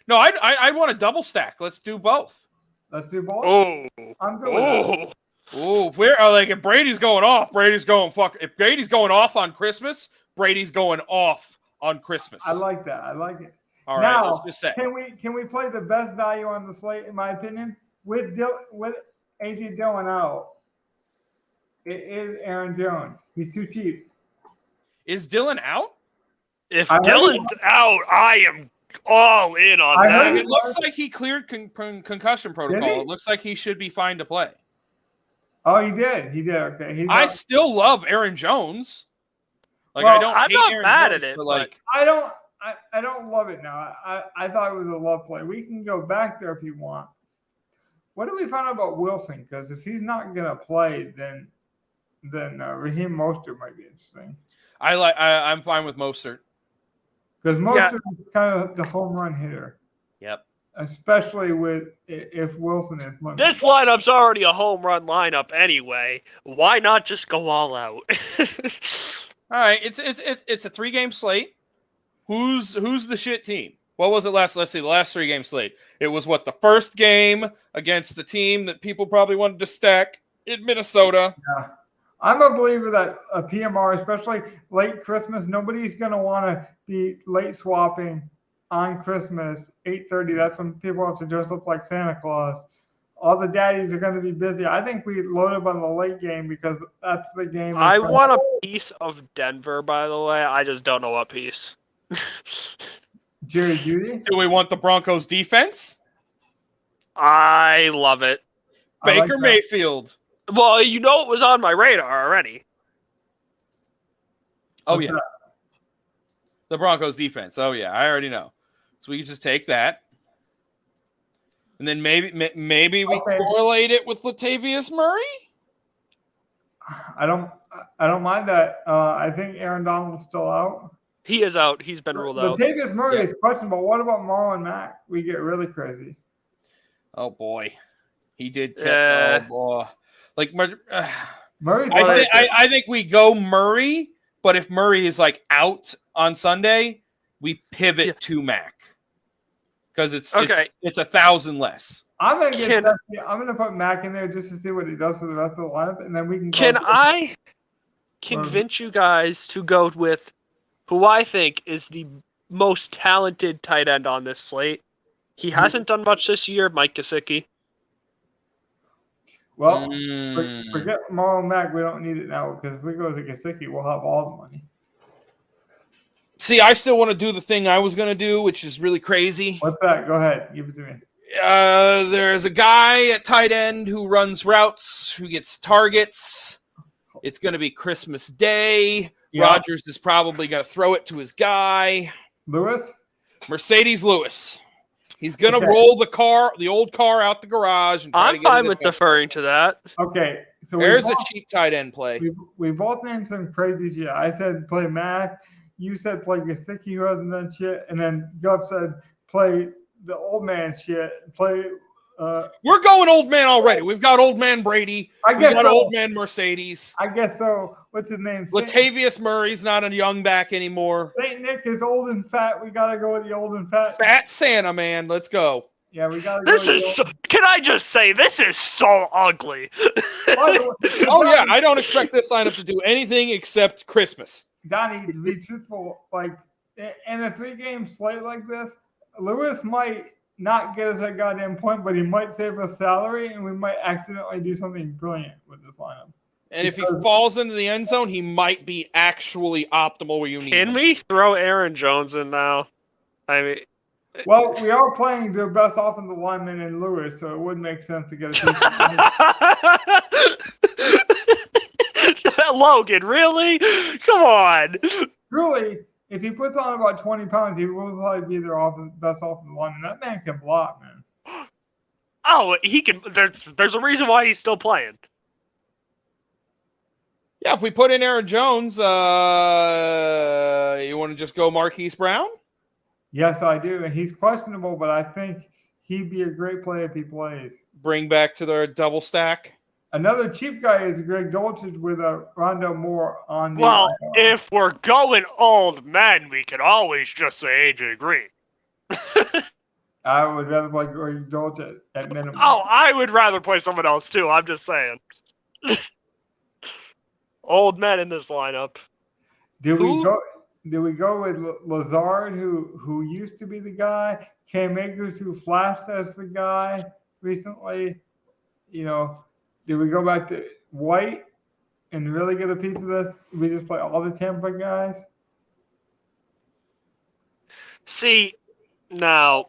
No, I want a double stack. Let's do both. Let's do both. Oh, I'm good with that. Oh, if Brady's going off, If Brady's going off on Christmas, Brady's going off on Christmas. I like that. I like it. All right, now, let's just say. Can we play the best value on the slate, in my opinion? With AJ Dillon out, it is Aaron Jones. He's too cheap. Is Dillon out? If Dillon's out, I am all in on that. It looks like he cleared concussion protocol. It looks like he should be fine to play. Oh, he did. Okay. I still love Aaron Jones. I'm not mad at it, but I don't love it now. I thought it was a love play. We can go back there if you want. What do we find out about Wilson? Because if he's not going to play, then Raheem Mostert might be interesting. I'm fine with Mostert. Because Mostert is kind of the home run hitter. Yep. Especially if Wilson is limited. This lineup's already a home run lineup anyway. Why not just go all out? All right, it's a 3-game slate. Who's the shit team? What was it last? Let's see, the last 3-game slate. It was the first game against the team that people probably wanted to stack in Minnesota. Yeah. I'm a believer that a PMR, especially late Christmas, nobody's going to want to be late swapping on Christmas, 8:30. That's when people have to dress up like Santa Claus. All the daddies are going to be busy. I think we load up on the late game because that's the game. I want a piece of Denver, by the way. I just don't know what piece. Jerry Jeudy? Do we want the Broncos defense? I love it. Baker Mayfield. Well, it was on my radar already. Oh, yeah. The Broncos defense. Oh, yeah. I already know. So we can just take that. And then maybe we correlate it with Latavius Murray? I don't mind that. I think Aaron Donald's still out. He is out. He's been ruled out. Latavius Murray is questionable. What about Marlon Mack? We get really crazy. Oh, boy. He did. Oh, boy. Murray. I think we go Murray, but if Murray is out on Sunday, we pivot to Mac because it's 1,000 less. I'm gonna put Mac in there just to see what he does for the rest of the lineup, and then we can. convince you guys to go with who I think is the most talented tight end on this slate. He hasn't done much this year, Mike Gesicki. Well, forget Marlon Mack. We don't need it now because if we go to Gesicki, we'll have all the money. See, I still want to do the thing I was going to do, which is really crazy. What's that? Go ahead. Give it to me. There's a guy at tight end who runs routes, who gets targets. It's going to be Christmas Day. Yeah. Rodgers is probably going to throw it to his guy. Lewis? Mercedes Lewis. He's going to roll the old car out the garage. And I'm fine with deferring to that. Okay. So there's a cheap tight end play. We both named some crazy shit. I said play Mac. You said play Gesicki, who hasn't done shit. And then Guff said play the old man shit. Play. We're going old man already. We've got old man Brady. We got old man Mercedes. I guess so. What's his name? Latavius Murray's not a young back anymore. St. Nick is old and fat. We got to go with the old and fat. Fat Santa, man. Let's go. Yeah, we got to go. This is can I just say, this is so ugly. Oh, yeah. I don't expect this lineup to do anything except Christmas. Donnie, to be truthful, like in a 3-game slate like this, Lewis might not get us a goddamn point, but he might save us salary, and we might accidentally do something brilliant with this lineup. And if he falls into the end zone, he might be actually optimal where you need him. Can we throw Aaron Jones in now? I mean, well, we are playing the best offensive lineman in Lewis, so it would make sense to get a Logan, really? Come on. Truly, if he puts on about 20 pounds, he will probably be their best offensive lineman. That man can block, man. Oh, he can. There's a reason why he's still playing. Yeah, if we put in Aaron Jones, you want to just go Marquise Brown? Yes, I do. And he's questionable, but I think he'd be a great play if he plays. Bring back to their double stack. Another cheap guy is Greg Dulcich with a Rondo Moore on the Well, if we're going old men, we can always just say AJ Green. I would rather play Greg Dulcich at minimum. Oh, I would rather play someone else too. I'm just saying. Old men in this lineup. Do we go with Lazard, who used to be the guy? Cam Akers, who flashed as the guy recently? You know, do we go back to White and really get a piece of this? We just play all the Tampa guys? See, now,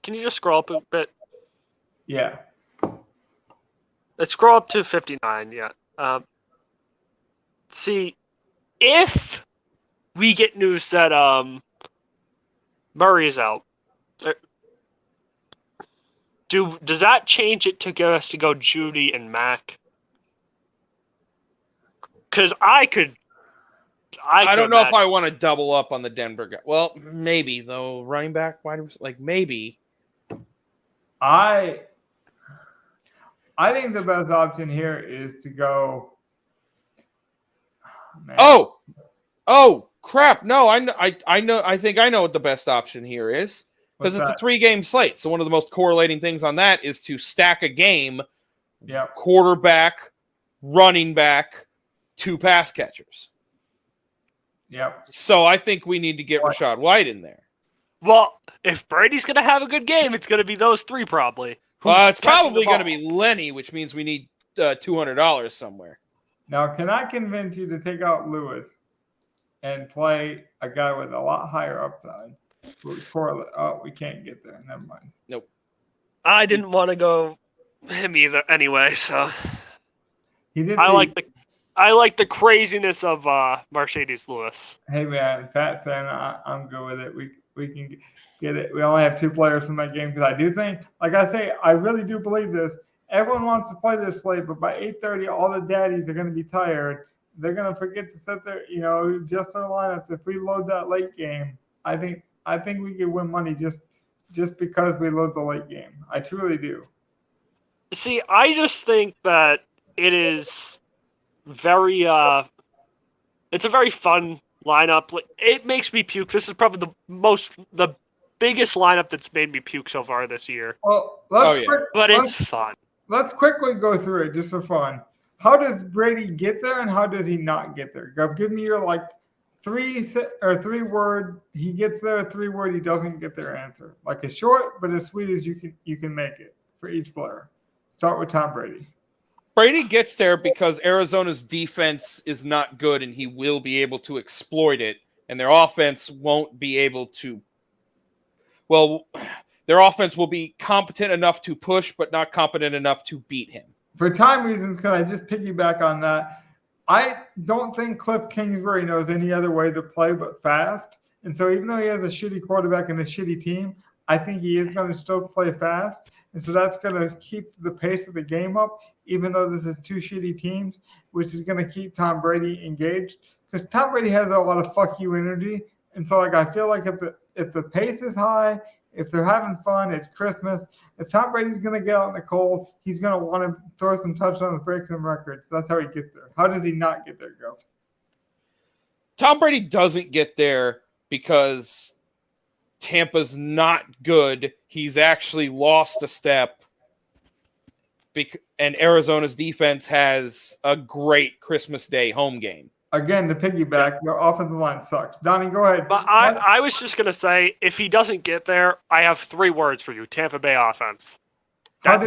can you just scroll up a bit? Yeah. Let's scroll up to 59, yeah. See, if we get news that Murray's out, does that change it to get us to go Judy and Mac? Because I don't know if I want to double up on the Denver guy. Well, maybe though. Running back, maybe. I think the best option here is to go. Man. Oh, crap! No, I know. I think I know what the best option here is because it's a 3-game slate. So one of the most correlating things on that is to stack a game. Yeah. Quarterback, running back, 2 pass catchers. Yep. So I think we need to get Rachaad White in there. Well, if Brady's going to have a good game, it's going to be those 3 probably. Well, it's probably going to be Lenny, which means we need $200 somewhere. Now, can I convince you to take out Lewis and play a guy with a lot higher upside? We can't get there. Never mind. Nope. I didn't want to go him either anyway, so I like the craziness of Mercedes Lewis. Hey man, Fat Santa, I'm good with it. We can get it. We only have 2 players from that game because I do think, like I say, I really do believe this. Everyone wants to play this slate, but by 8:30, all the daddies are going to be tired. They're going to forget to set their, adjust their lineups. If we load that late game, I think we could win money just because we load the late game. I truly do. See, I just think that it is very it's a very fun lineup. It makes me puke. This is probably the biggest lineup that's made me puke so far this year. Well, but it's fun. Let's quickly go through it just for fun. How does Brady get there, and how does he not get there? Give me your three word. He gets there. 3 word. He doesn't get there answer. Like as short but as sweet as you can make it for each player. Start with Tom Brady. Brady gets there because Arizona's defense is not good, and he will be able to exploit it, and their offense won't be able to. Well, their offense will be competent enough to push, but not competent enough to beat him. For time reasons, can I just piggyback on that? I don't think Cliff Kingsbury knows any other way to play but fast. And so even though he has a shitty quarterback and a shitty team, I think he is going to still play fast. And so that's going to keep the pace of the game up, even though this is 2 shitty teams, which is going to keep Tom Brady engaged. Because Tom Brady has a lot of fuck you energy. And so I feel like if the pace is high, if they're having fun, it's Christmas. If Tom Brady's going to get out in the cold, he's going to want to throw some touchdowns, break some records. That's how he gets there. How does he not get there, Go? Tom Brady doesn't get there because Tampa's not good. He's actually lost a step. And Arizona's defense has a great Christmas Day home game. Again, to piggyback, your offensive line sucks. Donnie, go ahead. But I was just going to say, if he doesn't get there, I have 3 words for you. Tampa Bay offense. That's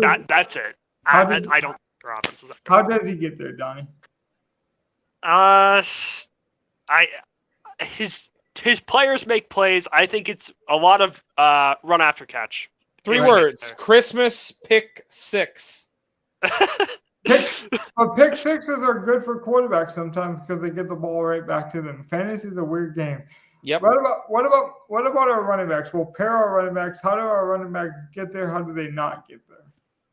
it. I don't think their offense is that good. How does he get there, Donnie? His players make plays. I think it's a lot of run after catch. 3 words. Christmas pick 6. Pick sixes are good for quarterbacks sometimes because they get the ball right back to them. Fantasy is a weird game. Yep. What about our running backs? We'll pair our running backs. How do our running backs get there? How do they not get there?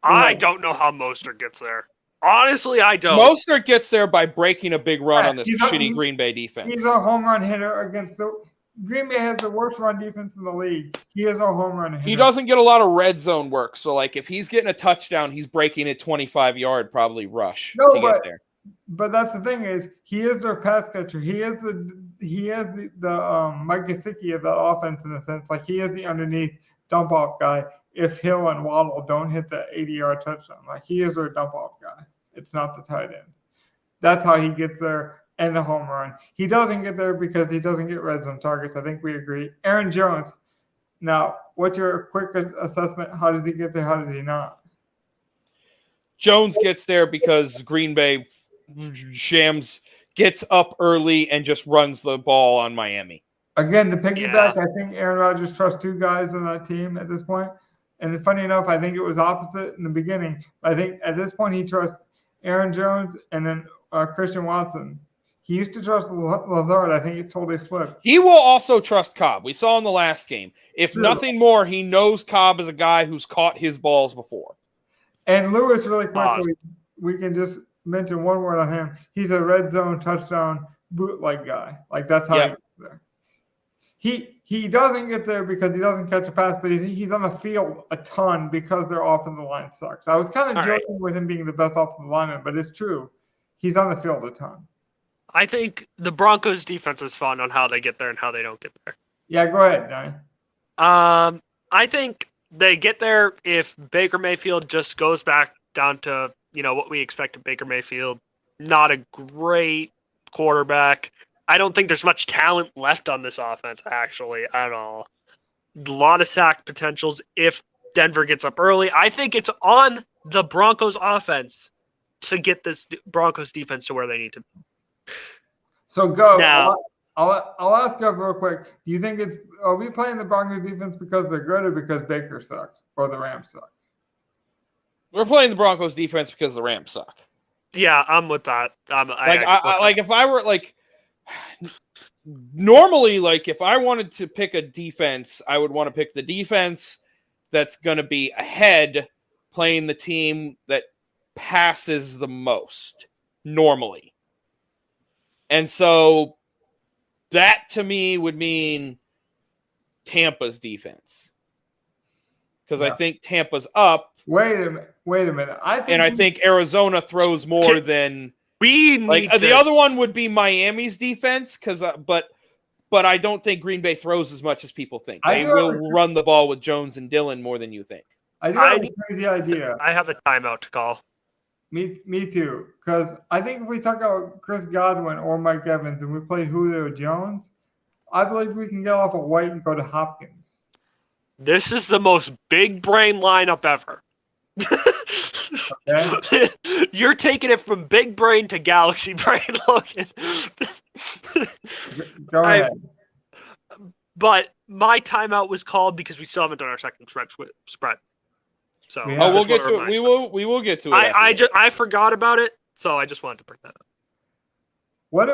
I don't know how Mostert gets there. Honestly, I don't. Mostert gets there by breaking a big run on this shitty Green Bay defense. He's a home run hitter against the Green Bay has the worst run defense in the league. He is a home run hitter. He doesn't get a lot of red zone work. So, if he's getting a touchdown, he's breaking a 25-yard probably rush to get there. But that's the thing is, he is their pass catcher. He is the Mike Gesicki of that offense in a sense. He is the underneath dump off guy. If Hill and Waddle don't hit the 80-yard touchdown, he is their dump off guy. It's not the tight end. That's how he gets there. And the home run. He doesn't get there because he doesn't get red zone targets. I think we agree. Aaron Jones. Now, what's your quick assessment? How does he get there? How does he not? Jones gets there because Green Bay shams gets up early and just runs the ball on Miami. Again, to piggyback, I think Aaron Rodgers trusts 2 guys on that team at this point. And funny enough, I think it was opposite in the beginning. But I think at this point he trusts Aaron Jones and then Christian Watson. He used to trust Lazard. I think it's totally flipped. He will also trust Cobb. We saw in the last game. If nothing more, he knows Cobb is a guy who's caught his balls before. And Lewis, really quickly, we can just mention one word on him. He's a red zone touchdown bootleg guy. That's how he gets there. He doesn't get there because he doesn't catch a pass, but he's on the field a ton because their offensive line sucks. I was kind of joking with him being the best offensive lineman, but it's true. He's on the field a ton. I think the Broncos defense is fun on how they get there and how they don't get there. Yeah, go ahead, Donnie. I think they get there if Baker Mayfield just goes back down to, what we expect of Baker Mayfield. Not a great quarterback. I don't think there's much talent left on this offense, actually, at all. A lot of sack potentials if Denver gets up early. I think it's on the Broncos offense to get this Broncos defense to where they need to be. So go. Now, I'll ask you real quick. Do you think are we playing the Broncos defense because they're good or because Baker sucks or the Rams suck? We're playing the Broncos defense because the Rams suck. Yeah, I'm with that. If I were normally, if I wanted to pick a defense, I would want to pick the defense that's going to be ahead, playing the team that passes the most normally. And so that to me would mean Tampa's defense. Because I think Tampa's up. Wait a minute. I think Arizona throws more than the other one would be Miami's defense, but I don't think Green Bay throws as much as people think. They will run the ball with Jones and Dillon more than you think. I do have a crazy idea. I have a timeout to call. Me too. Because I think if we talk about Chris Godwin or Mike Evans and we play Julio Jones, I believe we can get off of White and go to Hopkins. This is the most big brain lineup ever. Okay? You're taking it from big brain to galaxy brain, Logan. Go ahead. But my timeout was called because we still haven't done our second spread. So Yeah. We'll get to it. We will get to it. I forgot about it, so I just wanted to bring that up. What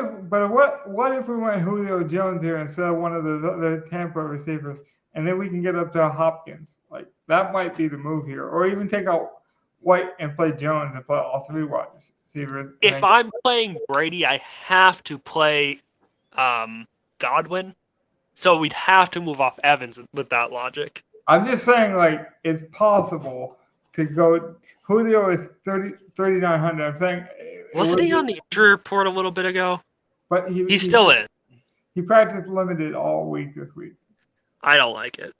if we went Julio Jones here instead of one of the Tampa receivers, and then we can get up to Hopkins? Like that might be the move here, or even take out White and play Jones and play all three wide receivers. If I'm playing Brady, I have to play Godwin, so we'd have to move off Evans with that logic. I'm just saying, like, it's possible to go. Julio is 3,900. I'm saying. Wasn't he on the injury report a little bit ago? But he's still in. He practiced limited all week this week. I don't like it.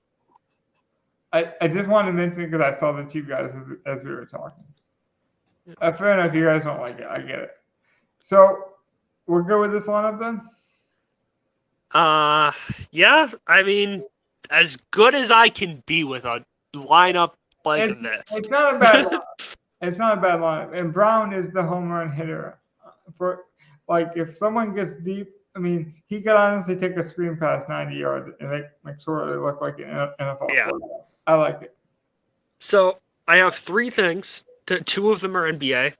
I just wanted to mention it because I saw the two guys as we were talking. Fair enough. You guys don't like it. I get it. So we're good with this lineup then? Yeah. I mean, as good as I can be with a lineup like this. It's not a bad lineup. It's not a bad lineup. And Brown is the home run hitter. For like, if someone gets deep, I mean, he could honestly take a screen pass 90 yards and make sure they look like an NFL player. I like it. So I have three things. Two of them are NBA.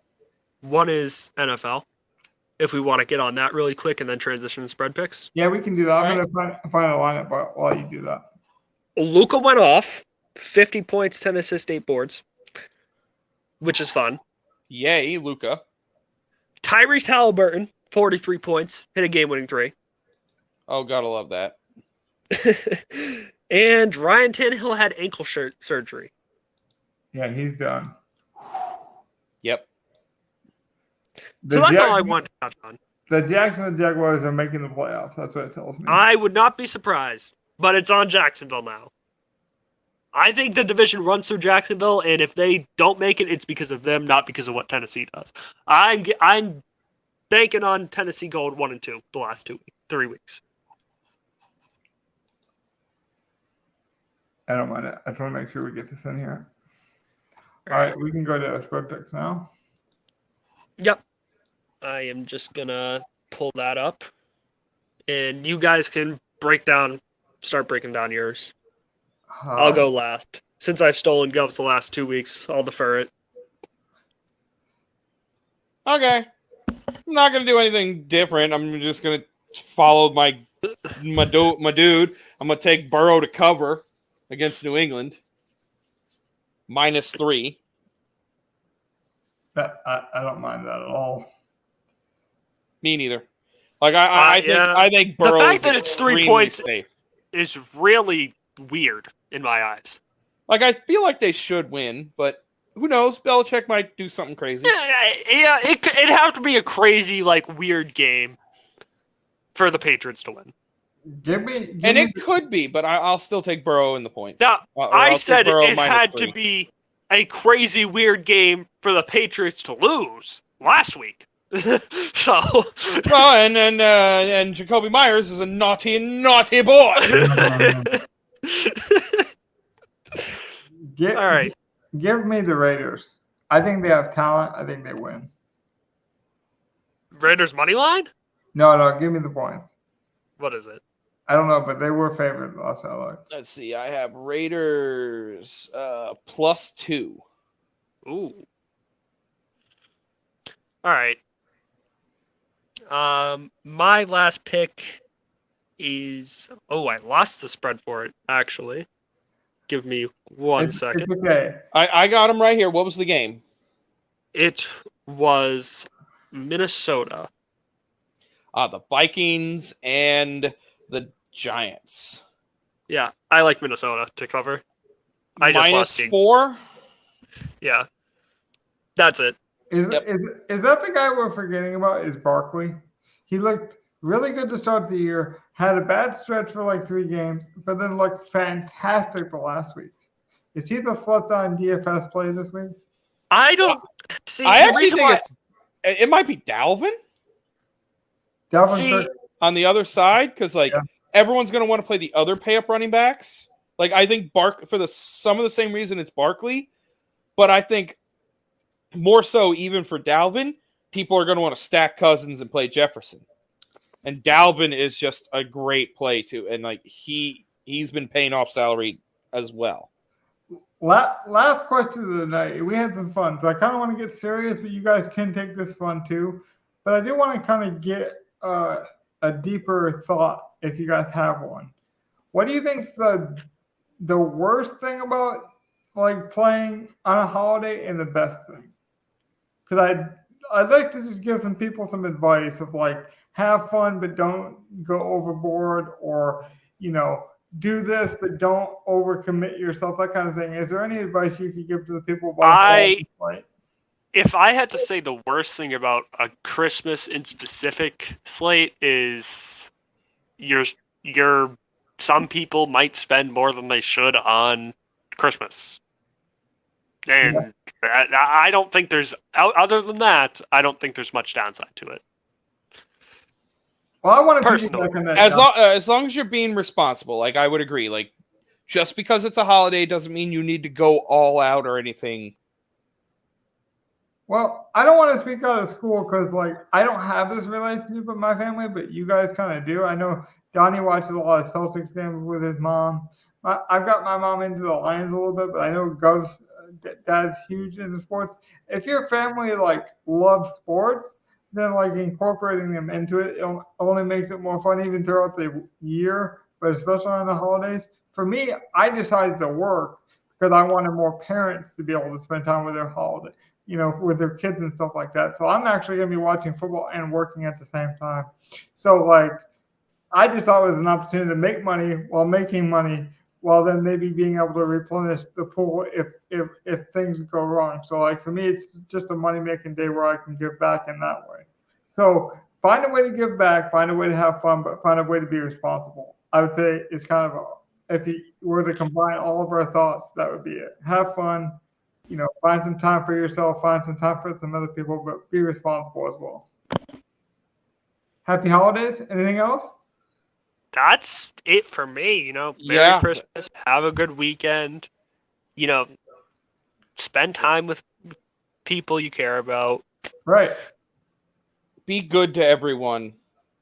One is NFL. If we want to get on that really quick and then transition to spread picks. Yeah, we can do that. I'm going to find a lineup while you do that. Luka went off. 50 points, 10 assists, 8 boards. Which is fun. Yay, Luka. Tyrese Halliburton, 43 points, hit a game-winning 3. Oh, gotta love that. And Ryan Tannehill had ankle surgery. Yeah, he's done. Yep. So that's all I want to touch on. The Jacksonville Jaguars are making the playoffs. That's what it tells me. I would not be surprised, but it's on Jacksonville now. I think the division runs through Jacksonville, and if they don't make it, it's because of them, not because of what Tennessee does. I'm banking on Tennessee going 1-2 the last 3 weeks. I don't mind it. I just want to make sure we get this in here. All right, we can go to spread picks now. Yep. I am just going to pull that up, and you guys can start breaking down yours. I'll go last. Since I've stolen Govs the last 2 weeks, I'll defer it. Okay. I'm not going to do anything different. I'm just going to follow my dude. I'm going to take Burrow to cover against New England. -3. I don't mind that at all. Me neither. Like I think Burrow. The fact that it's 3 points safe is really weird in my eyes. Like I feel like they should win, but who knows? Belichick might do something crazy. Yeah, it'd have to be a crazy, weird game for the Patriots to win. It could be, but I'll still take Burrow in the points. Now, I said it had -3. to be a crazy, weird game for the Patriots to lose last week. So, well, and Jacoby Myers is a naughty boy. All right. Give me the Raiders. I think they have talent. I think they win. Raiders money line? No, give me the points. What is it? I don't know, but they were favored last I looked. Let's see. I have Raiders +2. Ooh. All right. My last pick is. Oh, I lost the spread for it. Actually, give me one second. It's okay. I got them right here. What was the game? It was Minnesota. The Vikings and the Giants. Yeah, I like Minnesota to cover. I just lost -4. Yeah, that's it. Is that the guy we're forgetting about? Is Barkley? He looked really good to start the year. Had a bad stretch for 3 games, but then looked fantastic the last week. Is he the slept on DFS play this week? I don't See, I the actually reason think why, it might be Dalvin Dalvin See- Cook, on the other side because Yeah. everyone's going to want to play the other pay up running backs. Like I think for some of the same reason it's Barkley, but I think more so even for Dalvin, people are going to want to stack Cousins and play Jefferson. And Dalvin is just a great play too, and like he's been paying off salary as well. last question of the night. We had some fun, so I kind of want to get serious, but you guys can take this fun too. But I do want to kind of get a deeper thought if you guys have one. What do you think's the worst thing about like playing on a holiday and the best thing? Because I'd like to just give some people some advice of like have fun but don't go overboard, or do this but don't overcommit yourself, that kind of thing. Is there any advice you could give to the people about if I had to say the worst thing about a Christmas in specific slate is your some people might spend more than they should on Christmas. And I don't think there's, other than that, I don't think there's much downside to it. Well, I want to Personally. piggyback on that. As long as you're being responsible, like I would agree. Like just because it's a holiday doesn't mean you need to go all out or anything. Well, I don't want to speak out of school because, like, I don't have this relationship with my family, but you guys kind of do. I know Donnie watches a lot of Celtics games with his mom. I've got my mom into the Lions a little bit, but I know Gov's dad's huge into sports. If your family, like, loves sports, then, like, incorporating them into it only makes it more fun even throughout the year, but especially on the holidays. For me, I decided to work because I wanted more parents to be able to spend time with their holiday, with their kids and stuff like that. So I'm actually going to be watching football and working at the same time. So, like, I just thought it was an opportunity to make money while making money, while then maybe being able to replenish the pool if things go wrong. So, like, for me, it's just a money-making day where I can give back in that way. So find a way to give back, find a way to have fun, but find a way to be responsible. I would say it's kind of if you were to combine all of our thoughts, that would be it. Have fun, find some time for yourself, find some time for some other people, but be responsible as well. Happy holidays. Anything else? That's it for me. Merry Christmas. Have a good weekend. Spend time with people you care about. Right. Be good to everyone.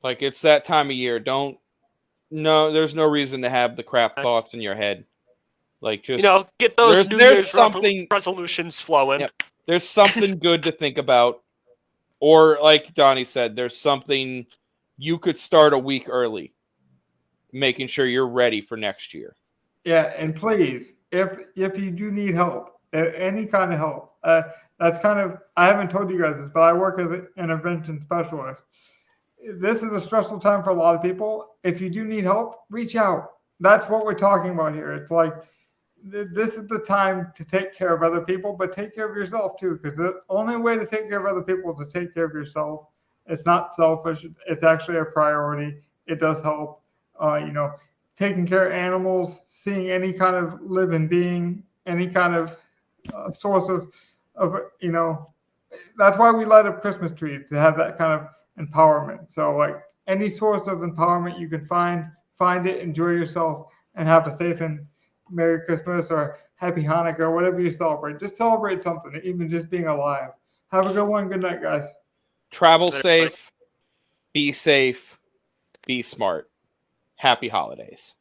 Like it's that time of year. There's no reason to have the crap thoughts in your head. Like just get those New Year's resolutions flowing. Yep, there's something good to think about. Or like Donnie said, there's something you could start a week early, making sure you're ready for next year. Yeah, and please, if you do need help, any kind of help, that's kind of, I haven't told you guys this, but I work as an intervention specialist. This is a stressful time for a lot of people. If you do need help, reach out. That's what we're talking about here. It's like, this is the time to take care of other people, but take care of yourself too, because the only way to take care of other people is to take care of yourself. It's not selfish. It's actually a priority. It does help. Taking care of animals, seeing any kind of living being, any kind of source of that's why we light up Christmas trees, to have that kind of empowerment. So like any source of empowerment you can find it, enjoy yourself, and have a safe and Merry Christmas or Happy Hanukkah or whatever you celebrate. Just celebrate something, even just being alive. Have a good one. Good night, guys. Travel safe, be smart. Happy holidays.